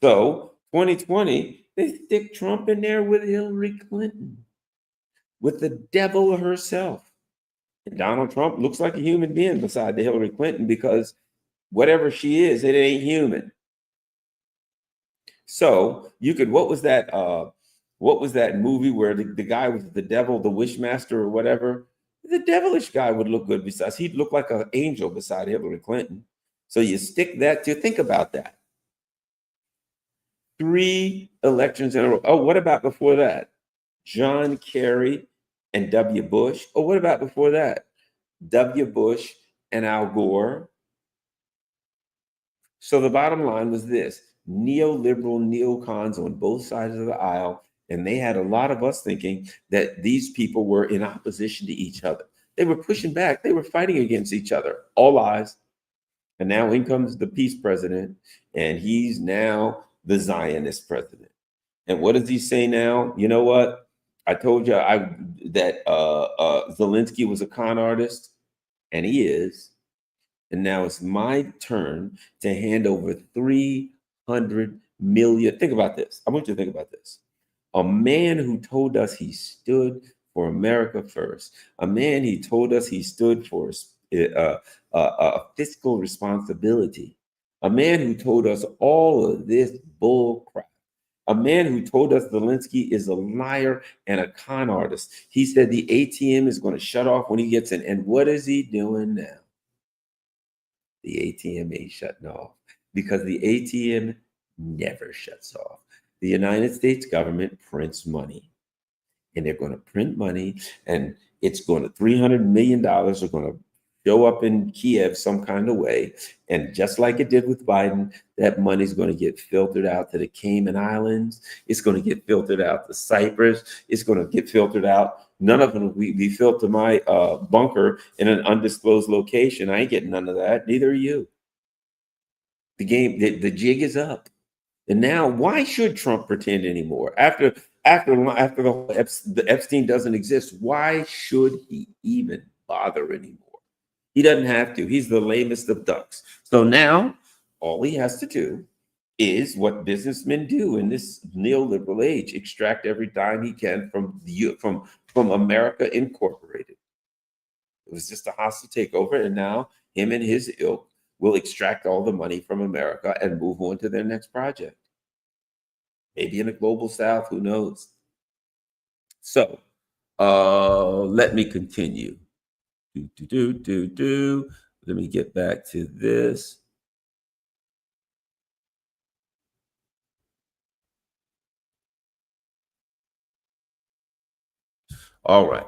So 2020, they stick Trump in there with Hillary Clinton, with the devil herself. And Donald Trump looks like a human being beside the Hillary Clinton because whatever she is, it ain't human. So you could, what was that movie where the guy was the devil, the wishmaster or whatever? The devilish guy would look good besides, he'd look like an angel beside Hillary Clinton. So you stick that to, think about that. 3 elections in a row. Oh, what about before that? John Kerry and W. Bush. Oh, what about before that? W. Bush and Al Gore. So the bottom line was this: neoliberal neocons on both sides of the aisle. And they had a lot of us thinking that these people were in opposition to each other. They were pushing back. They were fighting against each other. All lies. And now in comes the peace president, and he's now the Zionist president. And what does he say now? You know what? I told you that Zelensky was a con artist, and he is. And now it's my turn to hand over 300 million. Think about this. I want you to think about this. A man who told us he stood for America first. A man he told us he stood for fiscal responsibility. A man who told us all of this bull crap. A man who told us Zelensky is a liar and a con artist. He said the ATM is going to shut off when he gets in. And what is he doing now? The ATM ain't shutting off because the ATM never shuts off. The United States government prints money, and they're going to print money, and it's going to $300 million are going to show up in Kiev some kind of way. And just like it did with Biden, that money's going to get filtered out to the Cayman Islands. It's going to get filtered out to Cyprus. It's going to get filtered out. None of them will be filtered to my bunker in an undisclosed location. I ain't getting none of that. Neither are you. The game, the jig is up. And now, why should Trump pretend anymore? After the Epstein doesn't exist, why should he even bother anymore? He doesn't have to. He's the lamest of ducks. So now, all he has to do is what businessmen do in this neoliberal age: extract every dime he can from America Incorporated. It was just a hostile takeover, and now him and his ilk will extract all the money from America and move on to their next project. Maybe in the global south, who knows? So let me continue. Let me get back to this. All right.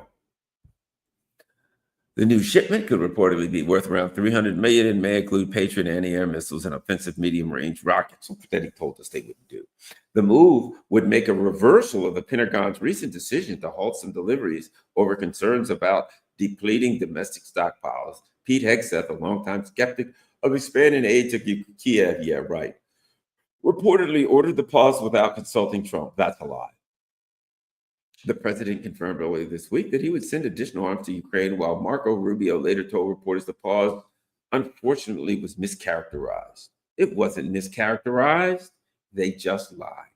The new shipment could reportedly be worth around $300 million and may include Patriot anti-air missiles and offensive medium-range rockets that he told us they wouldn't do. The move would make a reversal of the Pentagon's recent decision to halt some deliveries over concerns about depleting domestic stockpiles. Pete Hegseth, a longtime skeptic of expanding aid to Kiev, yeah, right, reportedly ordered the pause without consulting Trump. That's a lie. The president confirmed earlier this week that he would send additional arms to Ukraine, while Marco Rubio later told reporters the pause, unfortunately, was mischaracterized. It wasn't mischaracterized. They just lied.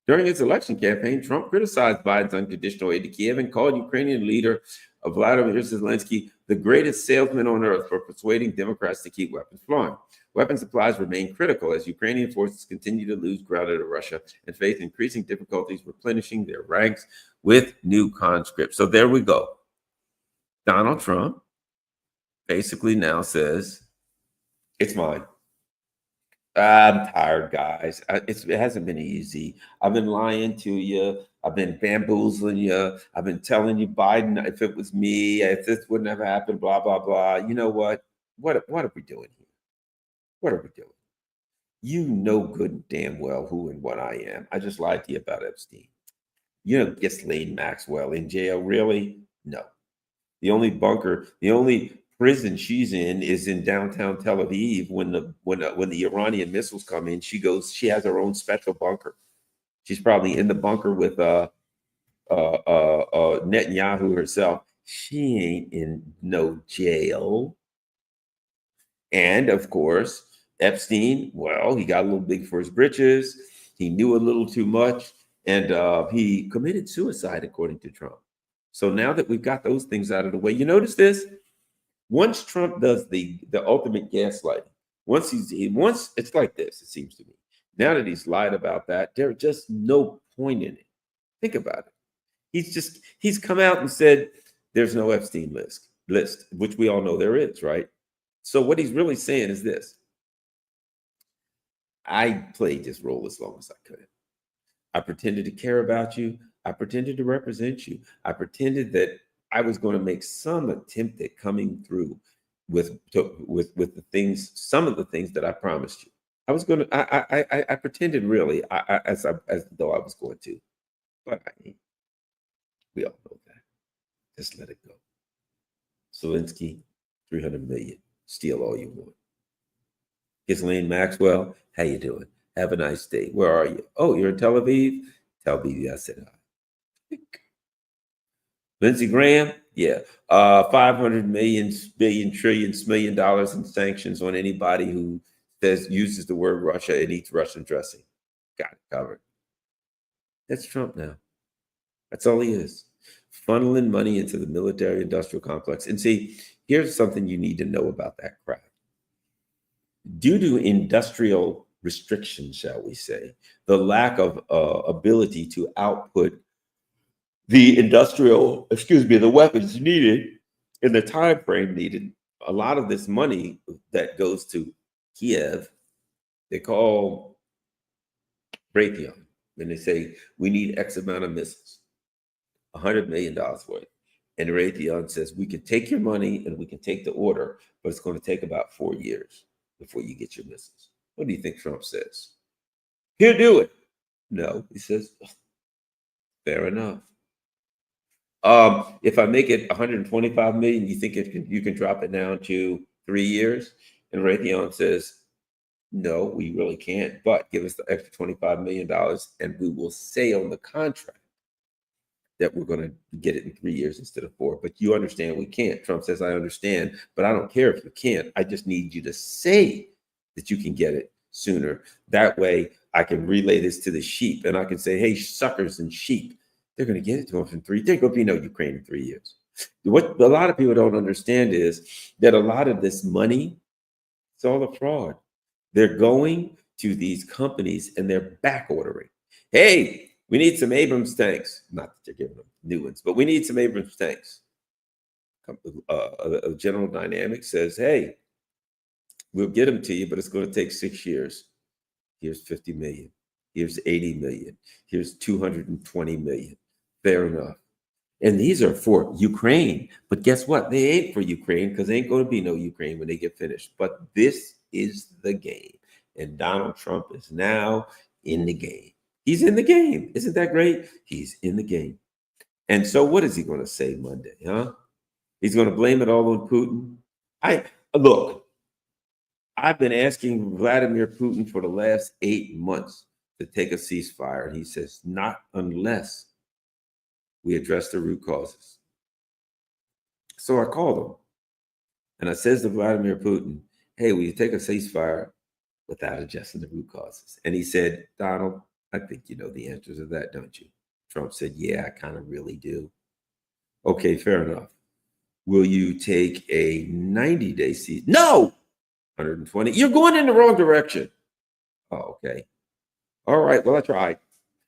During his election campaign, Trump criticized Biden's unconditional aid to Kiev and called Ukrainian leader Vladimir Zelensky the greatest salesman on earth for persuading Democrats to keep weapons flowing. Weapon supplies remain critical as Ukrainian forces continue to lose ground to Russia and face increasing difficulties replenishing their ranks with new conscripts. So there we go. Donald Trump basically now says, it's mine. I'm tired, guys. It hasn't been easy. I've been lying to you. I've been bamboozling you. I've been telling you Biden, if it was me, if this wouldn't have happened, blah, blah, blah. You know what? What are we doing here? What are we doing? You know good and damn well who and what I am. I just lied to you about Epstein. You know, Ghislaine Maxwell in jail, really? No. The only prison she's in is in downtown Tel Aviv. When the Iranian missiles come in, she has her own special bunker. She's probably in the bunker with Netanyahu herself. She ain't in no jail. And of course, Epstein, well, he got a little big for his britches. He knew a little too much, and he committed suicide, according to Trump. So now that we've got those things out of the way, you notice this? Once Trump does the ultimate gaslighting, once it's like this, it seems to me. Now that he's lied about that, there's just no point in it. Think about it. He's come out and said there's no Epstein list, which we all know there is, right? So what he's really saying is this. I played this role as long as I could. I pretended to care about you. I pretended to represent you. I pretended that I was going to make some attempt at coming through with the things, some of the things that I promised you. I was going to. I pretended really, as though I was going to, but I ain't. We all know that. Just let it go. Zelensky, 300 million. Steal all you want. Ghislaine Maxwell, how you doing? Have a nice day. Where are you? Oh, you're in Tel Aviv? Tel Aviv, I said hi. Lindsey Graham, yeah. 500 million, billion, trillions, $1 million in sanctions on anybody who uses the word Russia and eats Russian dressing. Got it covered. That's Trump now. That's all he is. Funneling money into the military industrial complex. And see, here's something you need to know about that crap. Due to industrial restrictions, shall we say, the lack of ability to output the the weapons needed in the time frame needed, a lot of this money that goes to Kiev, they call Raytheon, and they say, we need X amount of missiles, $100 million worth. And Raytheon says, we can take your money and we can take the order, but it's going to take about 4 years before you get your missiles. What do you think Trump says? He'll do it. No, he says, fair enough. If I make it 125 million, you think you can drop it down to 3 years? And Raytheon says, no, we really can't, but give us the extra $25 million and we will say on the contract that we're going to get it in 3 years instead of 4. But you understand we can't. Trump says, I understand, but I don't care if you can't. I just need you to say that you can get it sooner. That way I can relay this to the sheep and I can say, hey, suckers and sheep, they're going to get it to them in 3. There's going to be no Ukraine in 3 years. What a lot of people don't understand is that a lot of this money, it's all a fraud. They're going to these companies and they're back ordering. Hey, we need some Abrams tanks. Not that they're giving them new ones, but we need some Abrams tanks. General Dynamics says, hey, we'll get them to you, but it's going to take 6 years. Here's 50 million. Here's 80 million. Here's 220 million. Fair enough. And these are for Ukraine. But guess what? They ain't for Ukraine because there ain't going to be no Ukraine when they get finished. But this is the game. And Donald Trump is now in the game. He's in the game. Isn't that great? He's in the game. And so what is he going to say Monday, huh? He's going to blame it all on Putin. Look, I've been asking Vladimir Putin for the last 8 months to take a ceasefire. And he says, not unless we address the root causes. So I called him and I says to Vladimir Putin, hey, will you take a ceasefire without addressing the root causes? And he said, Donald, I think you know the answer to that, don't you? Trump said, yeah, I kind of really do. Okay, fair enough. Will you take a 90-day ceasefire? No! 120. You're going in the wrong direction. Oh, okay. All right, well, I tried.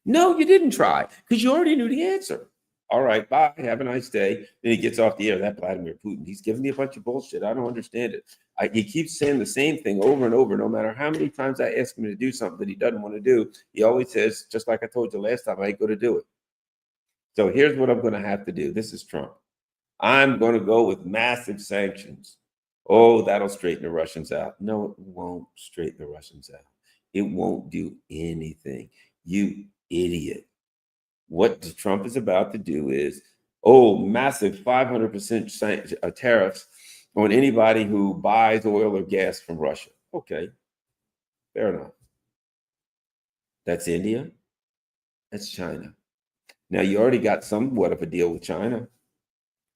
No, you didn't try because you already knew the answer. All right, bye. Have a nice day. Then he gets off the air. That Vladimir Putin, he's giving me a bunch of bullshit. I don't understand it. He keeps saying the same thing over and over. No matter how many times I ask him to do something that he doesn't want to do, he always says, just like I told you last time, I ain't going to do it. So here's what I'm going to have to do. This is Trump. I'm going to go with massive sanctions. Oh, that'll straighten the Russians out. No, it won't straighten the Russians out. It won't do anything. You idiot. What Trump is about to do is, massive 500% tariffs on anybody who buys oil or gas from Russia. Okay, fair enough. That's India. That's China. Now, you already got somewhat of a deal with China.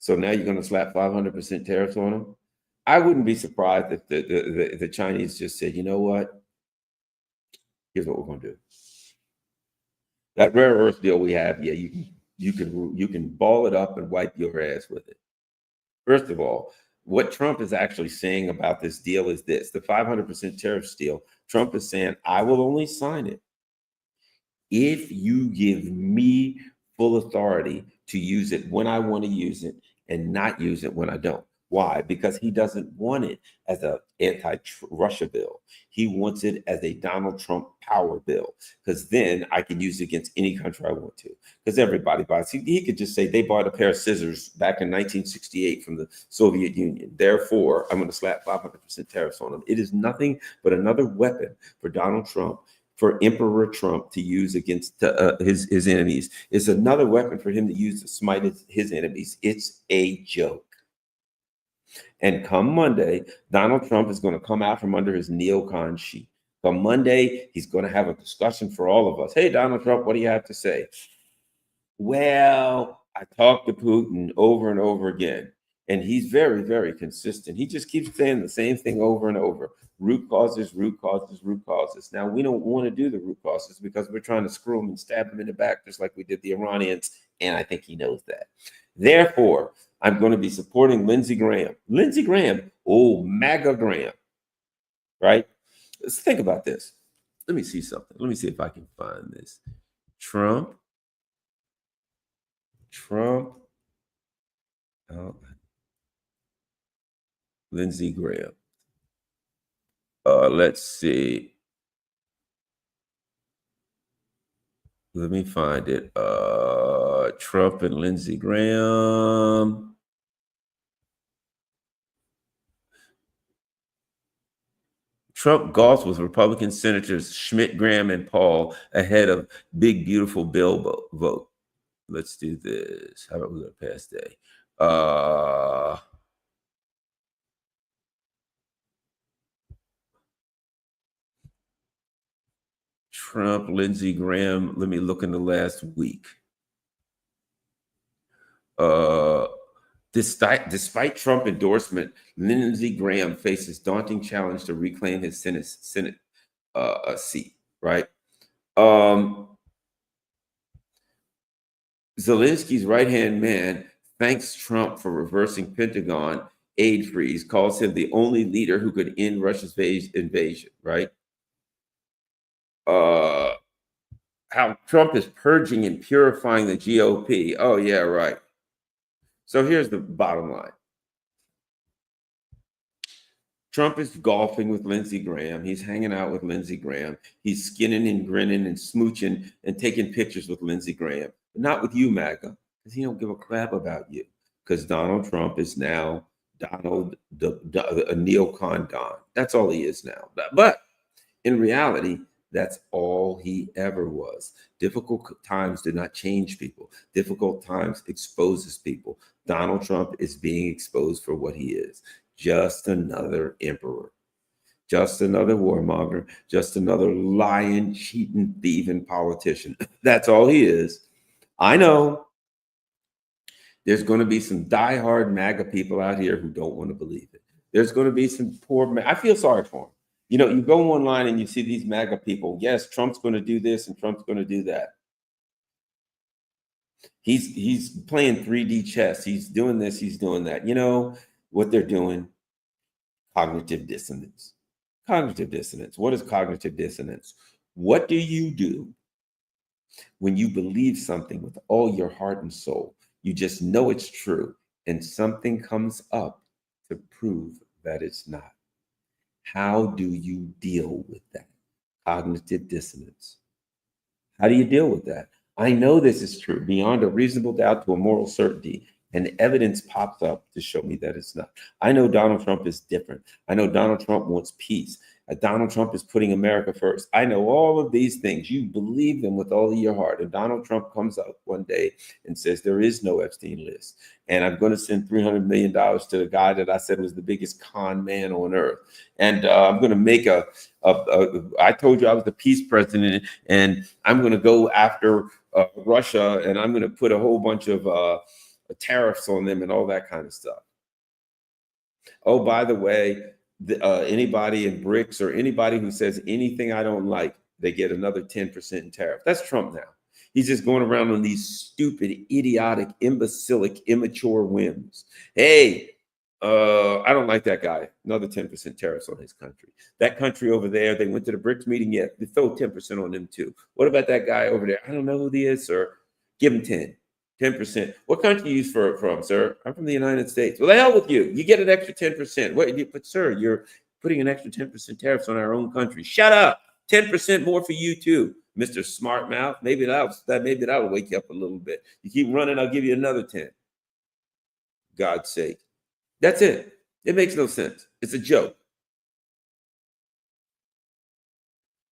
So now you're going to slap 500% tariffs on them? I wouldn't be surprised if the Chinese just said, you know what? Here's what we're going to do. That rare earth deal we have, yeah, you can ball it up and wipe your ass with it. First of all, what Trump is actually saying about this deal is this: the 500% tariff deal. Trump is saying, I will only sign it if you give me full authority to use it when I want to use it and not use it when I don't. Why? Because he doesn't want it as an anti-Russia bill. He wants it as a Donald Trump power bill, because then I can use it against any country I want to, because everybody buys. He could just say they bought a pair of scissors back in 1968 from the Soviet Union. Therefore, I'm going to slap 500% tariffs on them. It is nothing but another weapon for Donald Trump, for Emperor Trump to use against his enemies. It's another weapon for him to use to smite his enemies. It's a joke. And come Monday, Donald Trump is going to come out from under his neocon sheet. Come Monday, he's going to have a discussion for all of us. Hey, Donald Trump, what do you have to say? Well, I talked to Putin over and over again, and he's very, very consistent. He just keeps saying the same thing over and over. Root causes, root causes, root causes. Now, we don't want to do the root causes because we're trying to screw him and stab him in the back, just like we did the Iranians, and I think he knows that. Therefore, I'm going to be supporting Lindsey Graham. Lindsey Graham, MAGA Graham, right? Let's think about this. Let me see something. Let me see if I can find this. Trump. Lindsey Graham. Let's see. Let me find it. Trump and Lindsey Graham. Trump golfs with Republican Senators Schmidt, Graham, and Paul ahead of big, beautiful bill vote. Let's do this. How about we go past day? Trump, Lindsey Graham. Let me look in the last week. Despite Trump endorsement, Lindsey Graham faces daunting challenge to reclaim his Senate seat. Right. Zelensky's right-hand man thanks Trump for reversing Pentagon aid freeze, calls him the only leader who could end Russia's invasion. Right. How Trump is purging and purifying the GOP. Oh, yeah, right. So here's the bottom line. Trump is golfing with Lindsey Graham. He's hanging out with Lindsey Graham. He's skinning and grinning and smooching and taking pictures with Lindsey Graham. But not with you, MAGA, Because he don't give a crap about you. Because Donald Trump is now Donald, a neocon Don. That's all he is now. But in reality, that's all he ever was. Difficult times do not change people. Difficult times exposes people. Donald Trump is being exposed for what he is. Just another emperor. Just another warmonger. Just another lying, cheating, thieving politician. That's all he is. I know there's going to be some diehard MAGA people out here who don't want to believe it. There's going to be some poor, I feel sorry for them. You know, you go online and you see these MAGA people. Yes, Trump's going to do this and Trump's going to do that. He's playing 3D chess. He's doing this, he's doing that. You know what they're doing? Cognitive dissonance. Cognitive dissonance. What is cognitive dissonance? What do you do when you believe something with all your heart and soul? You just know it's true, and something comes up to prove that it's not. How do you deal with that? Cognitive dissonance. How do you deal with that? I know this is true beyond a reasonable doubt to a moral certainty, and evidence pops up to show me that it's not. I know Donald Trump is different. I know Donald Trump wants peace. Donald Trump is putting America first. I know all of these things. You believe them with all of your heart. And Donald Trump comes up one day and says, there is no Epstein list. And I'm going to send $300 million to the guy that I said was the biggest con man on earth. And I'm going to make I told you I was the peace president, and I'm going to go after Russia, and I'm going to put a whole bunch of tariffs on them and all that kind of stuff. Oh, by the way, anybody in BRICS or anybody who says anything I don't like, they get another 10% in tariff. That's Trump now. He's just going around on these stupid, idiotic, imbecilic, immature whims. Hey, I don't like that guy. Another 10% tariffs on his country. That country over there, they went to the BRICS meeting. Yeah, they throw 10% on them too. What about that guy over there? I don't know who he is, sir. Give him 10%. What country are you from, sir? I'm from the United States. Well, the hell with you. You get an extra 10%. But sir, you're putting an extra 10% tariffs on our own country. Shut up. 10% more for you too, Mr. Smart Mouth. Maybe that'll wake you up a little bit. You keep running, I'll give you another 10. God's sake. That's it. It makes no sense. It's a joke.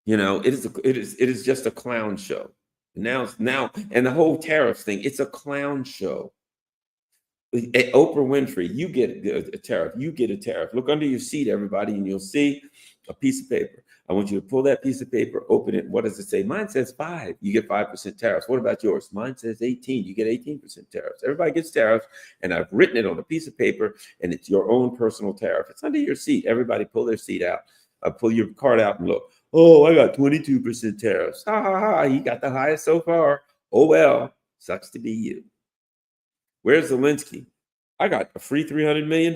You know, it is just a clown show. Now, and the whole tariffs thing, it's a clown show. Oprah Winfrey, you get a tariff. You get a tariff. Look under your seat, everybody, and you'll see a piece of paper. I want you to pull that piece of paper, open it. What does it say? Mine says 5. You get 5% tariffs. What about yours? Mine says 18. You get 18% tariffs. Everybody gets tariffs, and I've written it on a piece of paper, and it's your own personal tariff. It's under your seat. Everybody pull their seat out. Pull your card out and look. Oh, I got 22% tariffs. Ha, ha, ha. You got the highest so far. Oh, well, sucks to be you. Where's Zelensky? I got a free $300 million.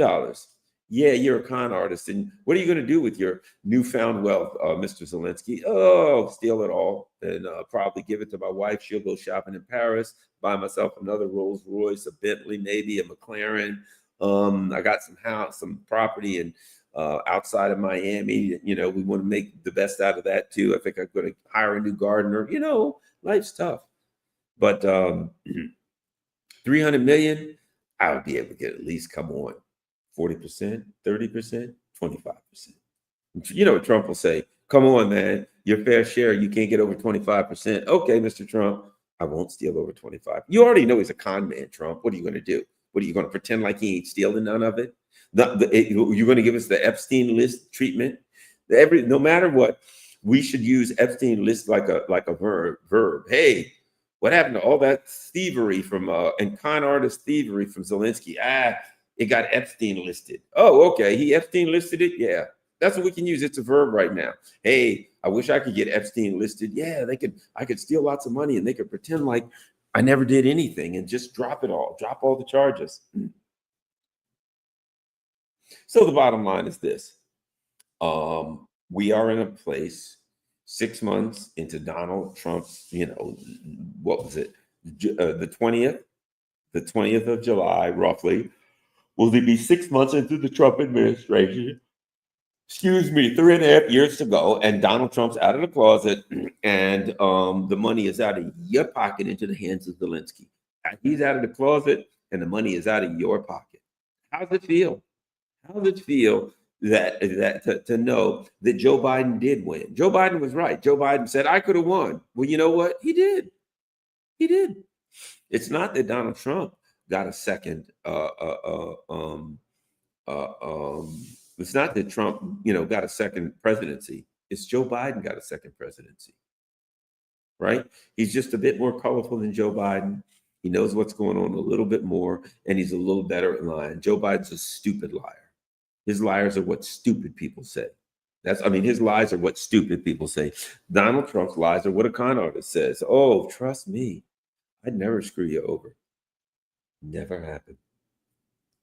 Yeah, you're a con artist. And what are you going to do with your newfound wealth, Mr. Zelensky? Oh, steal it all and probably give it to my wife. She'll go shopping in Paris, buy myself another Rolls Royce, a Bentley, maybe a McLaren. I got some property and outside of Miami. You know, we want to make the best out of that too. I think I'm going to hire a new gardener. You know, life's tough. But 300 million, I would be able to get at least, come on, 40%, 30%, 25%. You know what Trump will say? Come on, man, your fair share, you can't get over 25%. Okay, Mr. Trump, I won't steal over 25. You already know he's a con man, Trump. What are you going to do? What are you going to pretend like he ain't stealing none of it? You're going to give us the Epstein list treatment? No matter what, we should use Epstein list like a verb. Hey, what happened to all that thievery and con artist thievery from Zelensky? It got Epstein listed. Oh, okay. He Epstein listed it? Yeah. That's what we can use. It's a verb right now. Hey, I wish I could get Epstein listed. Yeah, I could steal lots of money and they could pretend like I never did anything and just drop all the charges. So the bottom line is this. We are in a place 6 months into Donald Trump's, what was it? The 20th of July, roughly. Will there be 6 months into the Trump administration? 3.5 years to go, and Donald Trump's out of the closet, and the money is out of your pocket into the hands of Zelensky. He's out of the closet and the money is out of your pocket. How's it feel? How does it feel to know that Joe Biden did win? Joe Biden was right. Joe Biden said, I could have won. Well, you know what? He did. He did. It's not that Donald Trump got a second. It's not that Trump, got a second presidency. It's Joe Biden got a second presidency, right? He's just a bit more colorful than Joe Biden. He knows what's going on a little bit more, and he's a little better at lying. Joe Biden's a stupid liar. His liars are what stupid people say. His lies are what stupid people say. Donald Trump's lies are what a con artist says. Oh, trust me, I'd never screw you over. Never happened.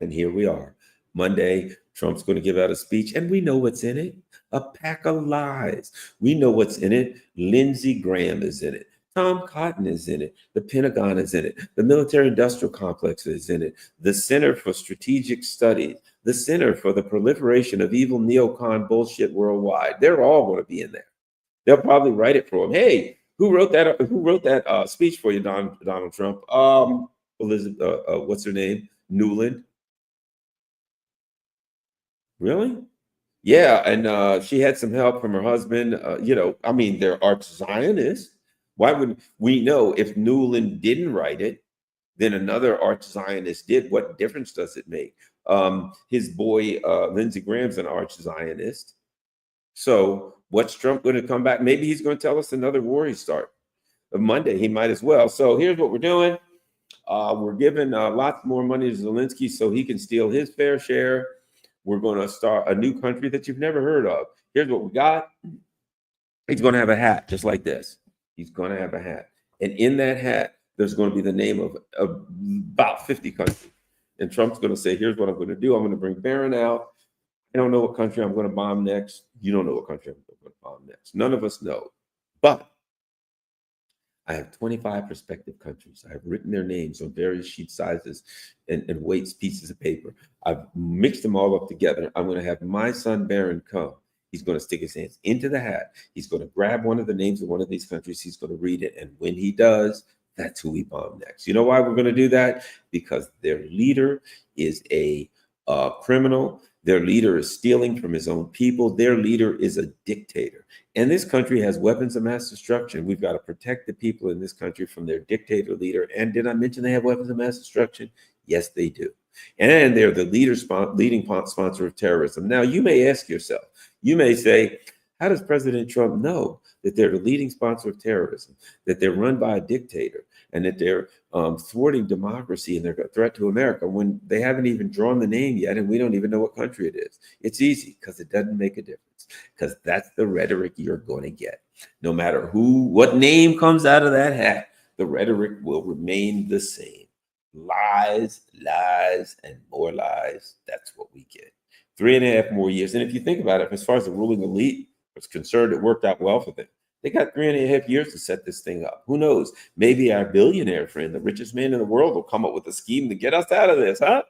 And here we are. Monday, Trump's going to give out a speech, and we know what's in it. A pack of lies. We know what's in it. Lindsey Graham is in it. Tom Cotton is in it. The Pentagon is in it. The military industrial complex is in it. The Center for Strategic Studies. The Center for the Proliferation of Evil Neocon Bullshit Worldwide. They're all going to be in there. They'll probably write it for him. Hey, who wrote that speech for you, Donald Trump? Elizabeth, what's her name? Newland. Really? Yeah, and she had some help from her husband. They're arch Zionists. Why would we know if Newland didn't write it, then another arch Zionist did? What difference does it make? His boy, Lindsey Graham's an arch Zionist. So what's Trump going to come back? Maybe he's going to tell us another war he started. Monday, he might as well. So here's what we're doing. We're giving lots more money to Zelensky so he can steal his fair share. We're going to start a new country that you've never heard of. Here's what we got. He's going to have a hat just like this. He's going to have a hat. And in that hat, there's going to be the name of about 50 countries. And Trump's going to say, here's what I'm going to do. I'm going to bring Barron out. I don't know what country I'm going to bomb next. You don't know what country I'm going to bomb next. None of us know. But I have 25 prospective countries. I've written their names on various sheet sizes and weights, pieces of paper. I've mixed them all up together. I'm going to have my son Barron come. He's going to stick his hands into the hat. He's going to grab one of the names of one of these countries. He's going to read it. And when he does, that's who we bomb next. You know why we're going to do that? Because their leader is a criminal. Their leader is stealing from his own people. Their leader is a dictator. And this country has weapons of mass destruction. We've got to protect the people in this country from their dictator leader. And did I mention they have weapons of mass destruction? Yes, they do. And they're the leading sponsor of terrorism. Now, you may ask yourself, you may say, how does President Trump know that they're the leading sponsor of terrorism, that they're run by a dictator, and that they're thwarting democracy and they're a threat to America when they haven't even drawn the name yet and we don't even know what country it is? It's easy, because it doesn't make a difference, because that's the rhetoric you're going to get. No matter what name comes out of that hat, the rhetoric will remain the same. Lies, lies, and more lies. That's what we get. 3.5 more years. And if you think about it, as far as the ruling elite was concerned, it worked out well for them. They got 3.5 years to set this thing up. Who knows? Maybe our billionaire friend, the richest man in the world, will come up with a scheme to get us out of this, huh?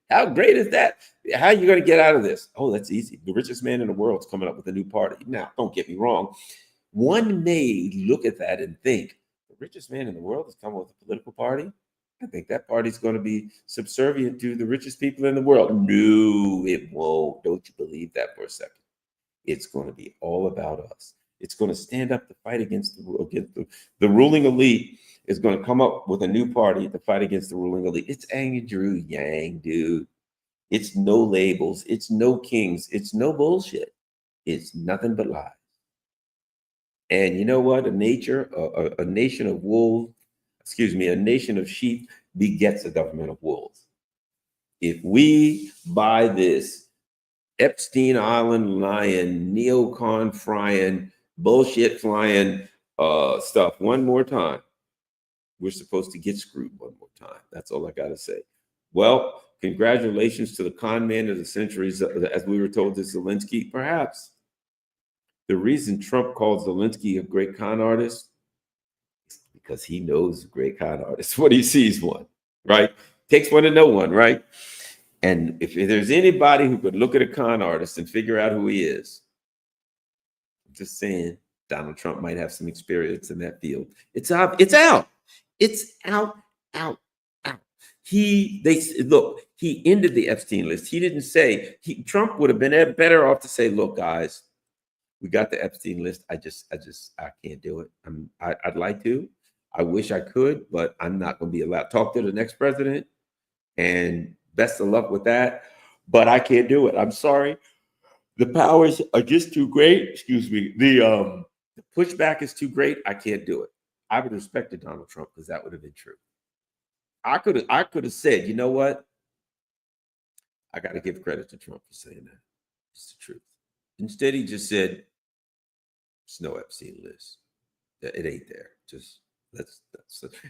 How great is that? How are you going to get out of this? Oh, that's easy. The richest man in the world is coming up with a new party. Now, don't get me wrong. One may look at that and think, the richest man in the world is coming with a political party? I think that party's going to be subservient to the richest people in the world. No, it won't. Don't you believe that for a second? It's going to be all about us. It's going to stand up to fight against the ruling elite. Is going to come up with a new party to fight against the ruling elite. It's Andrew Yang, dude. It's no labels. It's no kings. It's no bullshit. It's nothing but lies. And you know what? A nation of wolves, a nation of sheep begets a government of wolves. If we buy this Epstein Island lying, neocon frying, bullshit flying stuff one more time, we're supposed to get screwed one more time. That's all I got to say. Well, congratulations to the con man of the centuries, as we were told to Zelensky. Perhaps the reason Trump called Zelensky a great con artist, because he knows a great con artist when he sees one, right? Takes one to know one, right? And if there's anybody who could look at a con artist and figure out who he is, I'm just saying, Donald Trump might have some experience in that field. It's out. It's out. It's out. Look, he ended the Epstein list. He didn't say, Trump would have been better off to say, look, guys, we got the Epstein list. I can't do it. I'd like to. I wish I could, but I'm not going to be allowed. Talk to the next president, and best of luck with that. But I can't do it. I'm sorry. The powers are just too great. Excuse me. The pushback is too great. I can't do it. I would have respected Donald Trump because that would have been true. I could have said, you know what? I got to give credit to Trump for saying that. It's the truth. Instead, he just said, "It's no Epstein list. It ain't there. Just that's."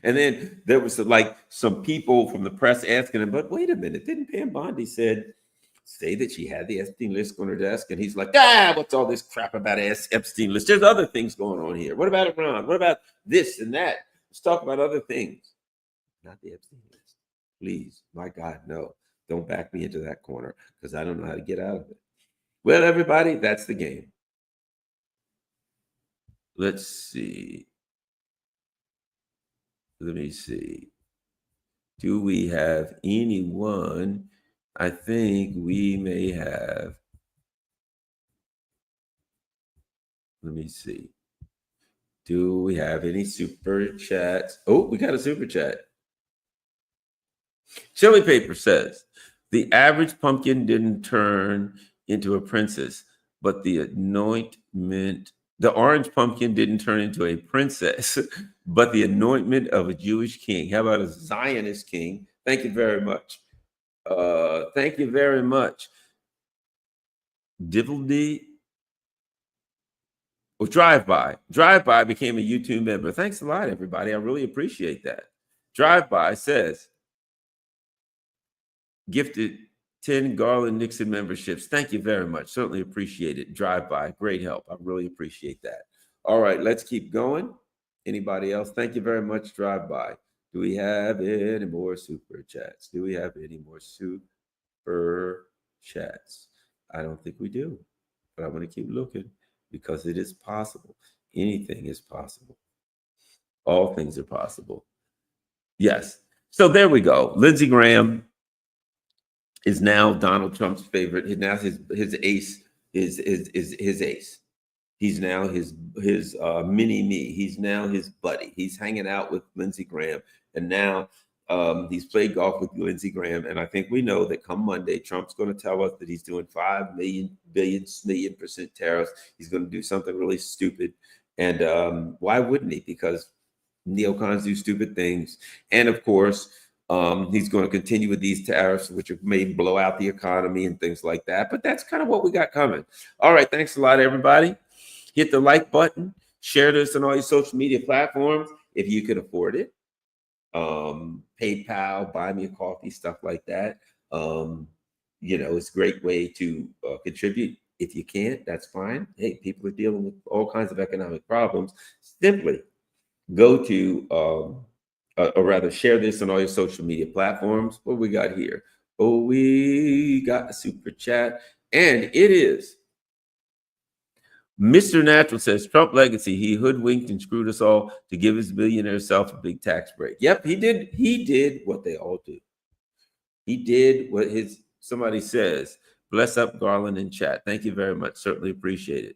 And then there was like some people from the press asking him, "But wait a minute, didn't Pam Bondi say that she had the Epstein list on her desk?" And he's like, what's all this crap about Epstein list? There's other things going on here. What about Iran? What about this and that? Let's talk about other things. Not the Epstein list. Please, my God, no. Don't back me into that corner because I don't know how to get out of it. Well, everybody, that's the game. Let's see. Let me see. Do we have anyone? I think we may have. Let me see. Do we have any super chats? Oh, we got a super chat. Chili Paper says, the average pumpkin didn't turn into a princess, but the orange pumpkin didn't turn into a princess, but the anointment of a Jewish king. How about a Zionist king? Thank you very much. Thank you very much. Divildy. Oh, Drive By became a YouTube member. Thanks a lot, everybody. I really appreciate that. Drive By says, gifted 10 Garland Nixon memberships. Thank you very much. Certainly appreciate it. Drive By, great help. I really appreciate that. All right, let's keep going. Anybody else? Thank you very much, Drive By. Do we have any more super chats? Do we have any more super chats? I don't think we do, but I'm going to keep looking because it is possible. Anything is possible. All things are possible. Yes. So there we go. Lindsey Graham is now Donald Trump's favorite. Now his ace is his ace. He's now his mini me. He's now his buddy. He's hanging out with Lindsey Graham, and now he's played golf with Lindsey Graham. And I think we know that come Monday, Trump's going to tell us that he's doing 5 million percent tariffs. He's going to do something really stupid, and why wouldn't he? Because neocons do stupid things, and of course. He's going to continue with these tariffs, which may blow out the economy and things like that. But that's kind of what we got coming. All right. Thanks a lot, everybody. Hit the like button. Share this on all your social media platforms if you could afford it. PayPal, buy me a coffee, stuff like that. It's a great way to contribute. If you can't, that's fine. Hey, people are dealing with all kinds of economic problems. Simply go to or rather share this on all your social media platforms. What we got here? Oh, we got a super chat, and it is Mr. Natural says, Trump legacy, he hoodwinked and screwed us all to give his billionaire self a big tax break. Yep, he did. He did what they all do. He did what somebody says. Bless up Garland in chat. Thank you very much. Certainly appreciate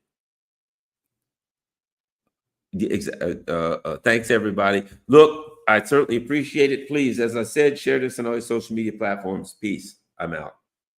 it. Thanks, everybody. Look, I certainly appreciate it. Please, as I said, share this on all your social media platforms. Peace. I'm out.